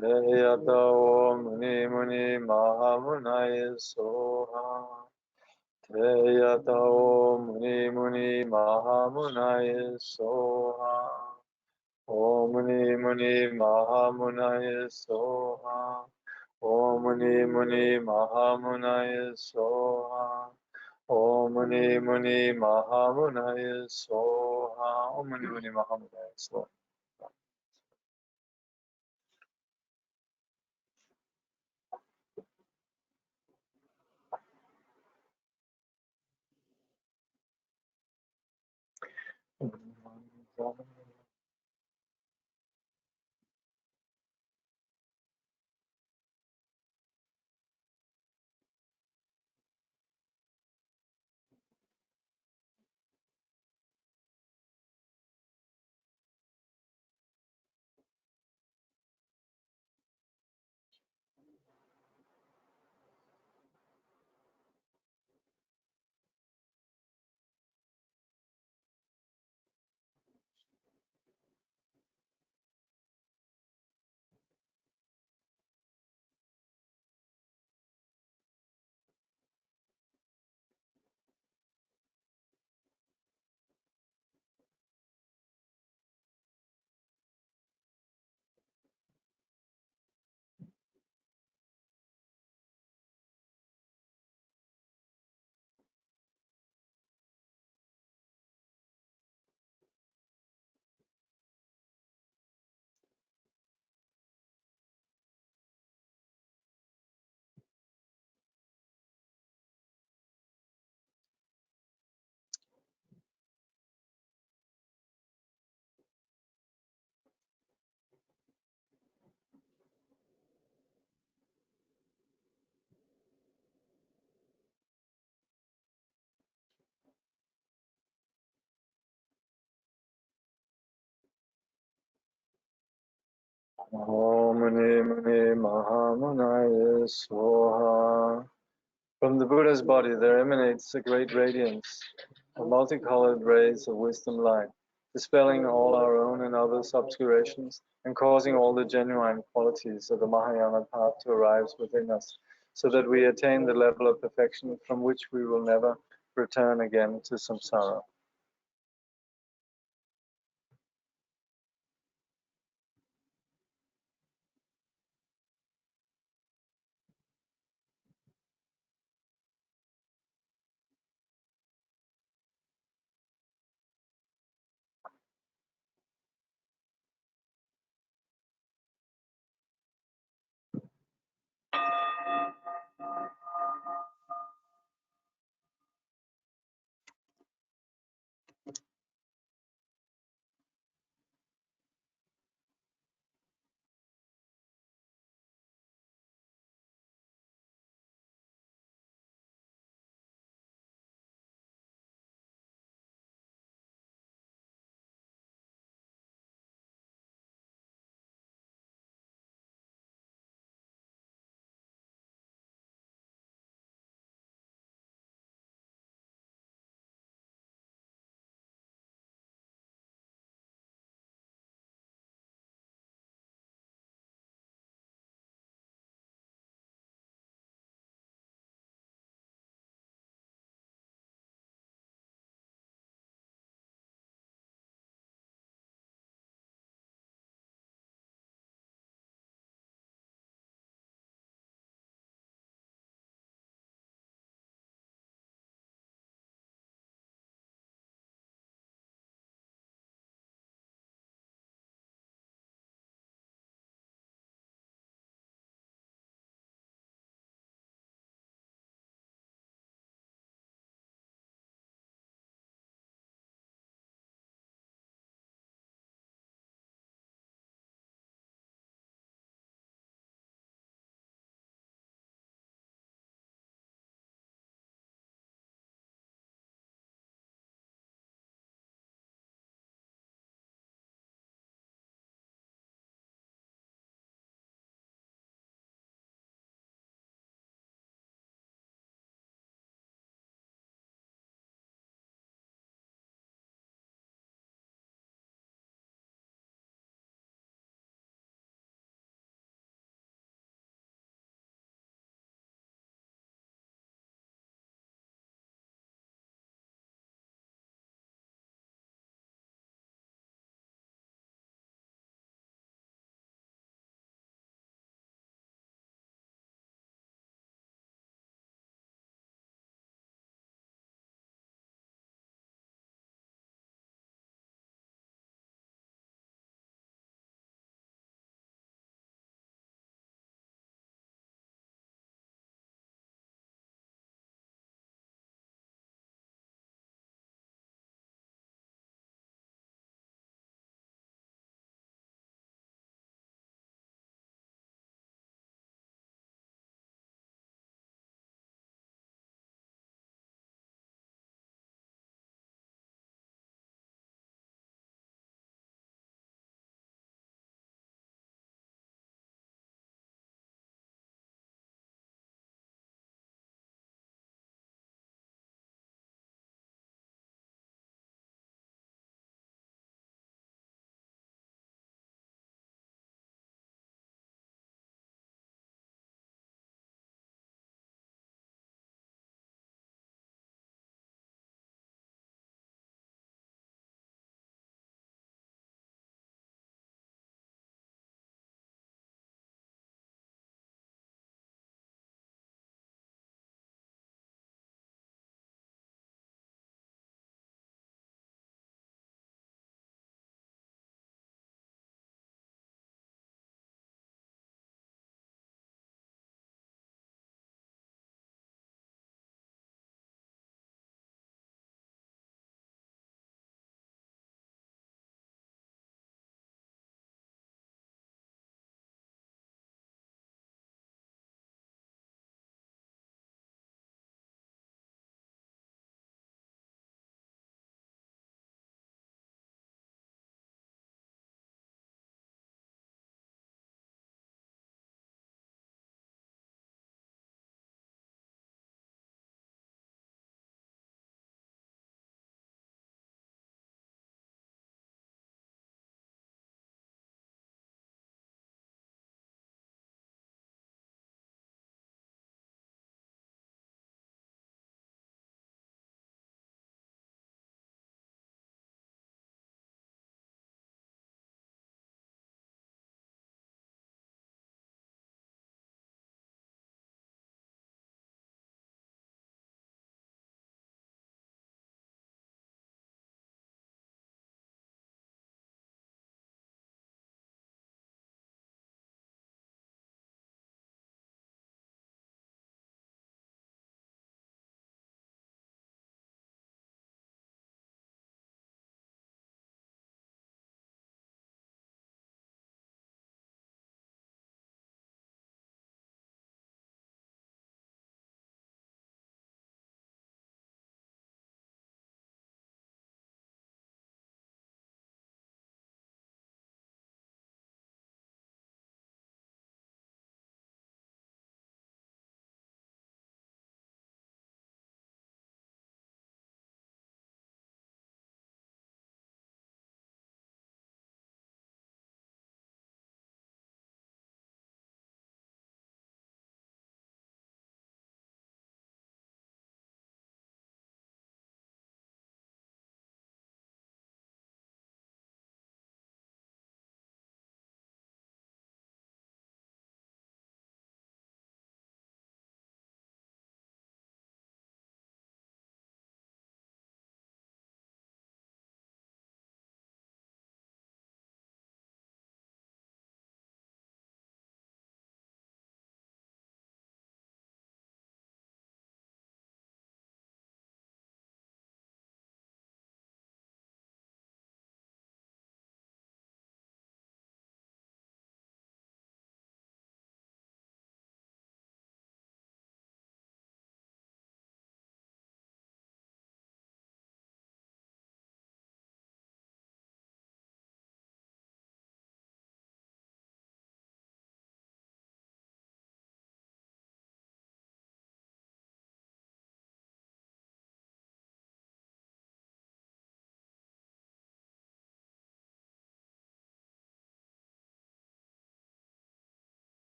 Te yatao muni muni mahamunaya soha. Te yatao muni muni mahamunaya soha. Om Muni Muni Mahamunaya Soha. Om Muni Muni Mahamunaya Soha. Om Muni Muni Mahamunaya Soha. Om Muni Muni Mahamunaya Soha. Om Muni Muni Mahamunaya Soha. From the Buddha's body there emanates a great radiance of multicolored rays of wisdom light, dispelling all our own and others' obscurations and causing all the genuine qualities of the Mahayana path to arise within us, so that we attain the level of perfection from which we will never return again to samsara.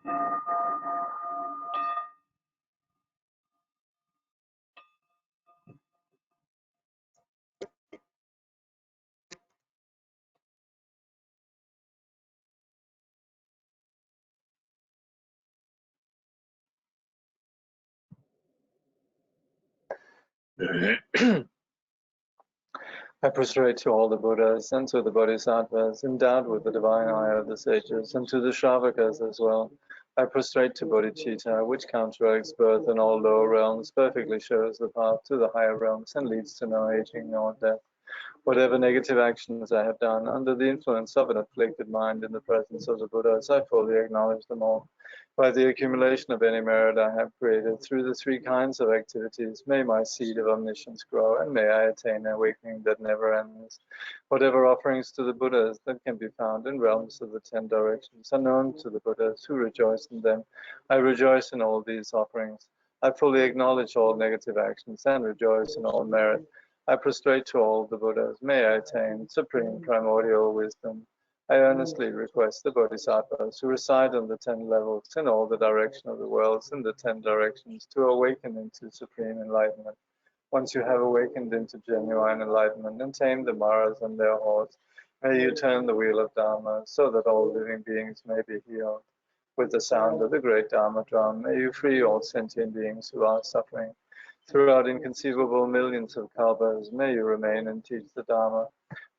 I prostrate to all the Buddhas and to the Bodhisattvas endowed with the divine eye of the sages, and to the Shravakas as well. I prostrate to bodhicitta, which counteracts birth in all lower realms, perfectly shows the path to the higher realms, and leads to no aging nor death. Whatever negative actions I have done under the influence of an afflicted mind in the presence of the Buddhas, I fully acknowledge them all. By the accumulation of any merit I have created through the three kinds of activities, may my seed of omniscience grow, and may I attain awakening that never ends. Whatever offerings to the Buddhas that can be found in realms of the 10 directions are known to the Buddhas who rejoice in them. I rejoice in all these offerings. I fully acknowledge all negative actions and rejoice in all merit. I prostrate to all the Buddhas. May I attain supreme primordial wisdom. I earnestly request the Bodhisattvas who reside on the 10 levels in all the direction of the worlds in the 10 directions to awaken into supreme enlightenment. Once you have awakened into genuine enlightenment and tamed the Maras and their hordes, may you turn the wheel of Dharma so that all living beings may be healed. With the sound of the great Dharma drum, may you free all sentient beings who are suffering. Throughout inconceivable millions of kalpas, may you remain and teach the Dharma.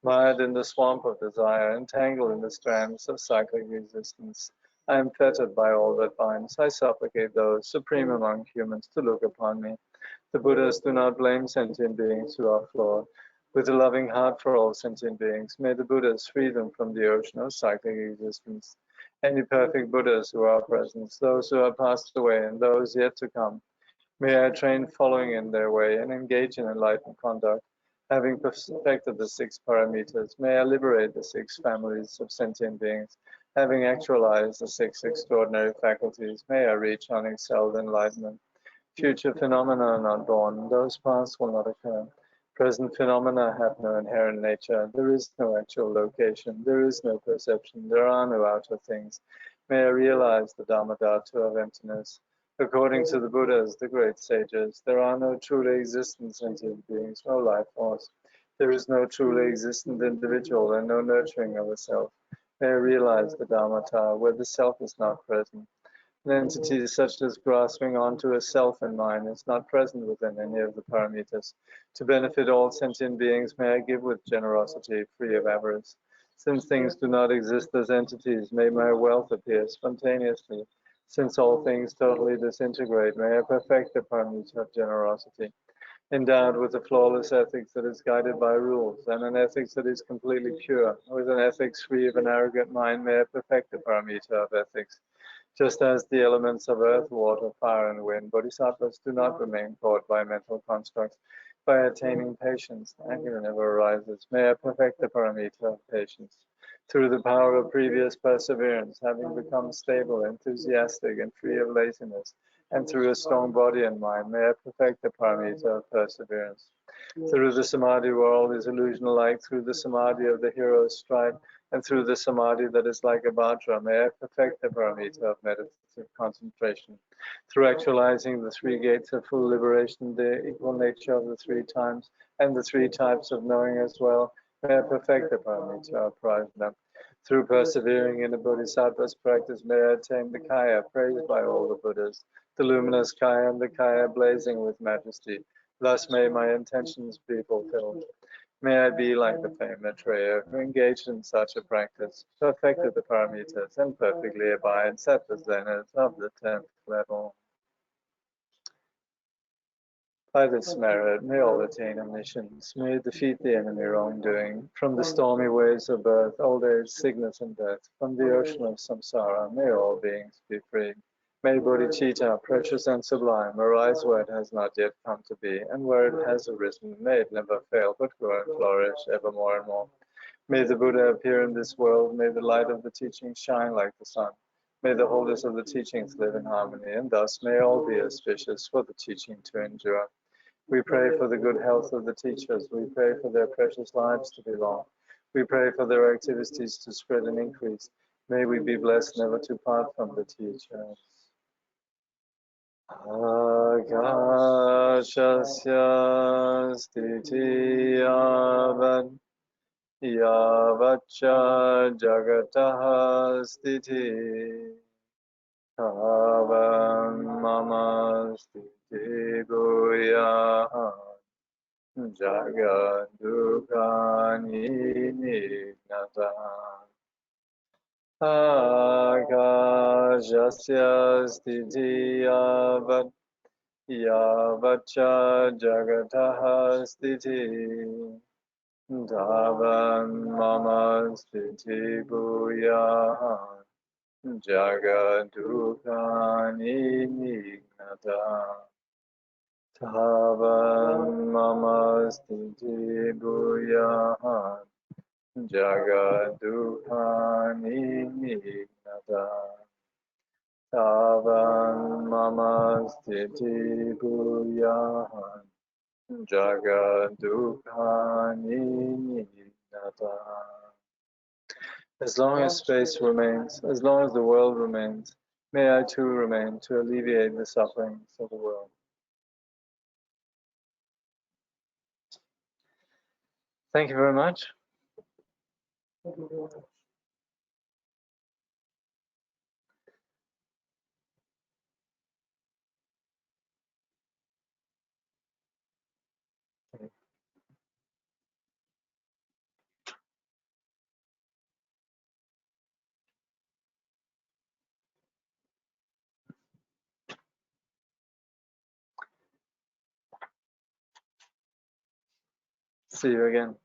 Mired in the swamp of desire, entangled in the strands of cyclic existence, I am fettered by all that binds. I supplicate those supreme among humans to look upon me. The Buddhas do not blame sentient beings who are flawed. With a loving heart for all sentient beings, may the Buddhas free them from the ocean of cyclic existence. Any perfect Buddhas who are present, those who have passed away and those yet to come, may I train following in their way and engage in enlightened conduct. Having perfected the 6 paramitas, may I liberate the 6 families of sentient beings. Having actualized the 6 extraordinary faculties, may I reach unexcelled enlightenment. Future phenomena are not born, those past will not occur. Present phenomena have no inherent nature. There is no actual location. There is no perception. There are no outer things. May I realize the Dharma Dhatu of emptiness. According to the Buddhas, the great sages, there are no truly existent sentient beings, no life force. There is no truly existent individual and no nurturing of a self. May I realize the Dharmata, where the self is not present. An entity such as grasping onto a self in mind is not present within any of the paramitas. To benefit all sentient beings, may I give with generosity, free of avarice. Since things do not exist as entities, may my wealth appear spontaneously. Since all things totally disintegrate, may I perfect the paramita of generosity. Endowed with a flawless ethics that is guided by rules, and an ethics that is completely pure, with an ethics free of an arrogant mind, may I perfect the paramita of ethics. Just as the elements of earth, water, fire, and wind, bodhisattvas do not remain caught by mental constructs. By attaining patience, anger never arises. May I perfect the paramita of patience. Through the power of previous perseverance, having become stable, enthusiastic, and free of laziness, and through a strong body and mind, may I perfect the paramita of perseverance. Through the samadhi world is illusion alike, through the samadhi of the hero's stride, and through the samadhi that is like a vajra, may I perfect the paramita of meditative concentration. Through actualizing the 3 gates of full liberation, the equal nature of the 3 times, and the 3 types of knowing as well, may I perfect the paramita of prajna. Through persevering in the bodhisattva's practice, may I attain the kaya praised by all the Buddhas, the luminous kaya and the kaya blazing with majesty. Thus may my intentions be fulfilled. May I be like the famed Maitreya who engaged in such a practice, perfected the paramitas, and perfectly abides at the zenith of the 10th level. By this merit, may all attain omniscience, may defeat the enemy wrongdoing. From the stormy waves of birth, old age, sickness, and death, from the ocean of samsara, may all beings be free. May bodhicitta, precious and sublime, arise where it has not yet come to be, and where it has arisen, may it never fail, but grow and flourish ever more and more. May the Buddha appear in this world, may the light of the teachings shine like the sun. May the holders of the teachings live in harmony, and thus may all be auspicious for the teaching to endure. We pray for the good health of the teachers. We pray for their precious lives to be long. We pray for their activities to spread and increase. May we be blessed never to part from the teachers. Akashasya stiti yavat yavacha jagataha stiti tavam mama stiti bhuyaha jagadukani nignata. Akashasya stiti yavat yavacha jagataha stiti tavam mama stiti bhuyaha jagadukani nignata. Tavam mama stiti bhuyaha jagadukani nignata. Tavam mama stiti bhuyaha jagadukani nignata. As long as space remains, as long as the world remains, may I too remain to alleviate the sufferings of the world. Thank you very much. Thank you very much. See you again.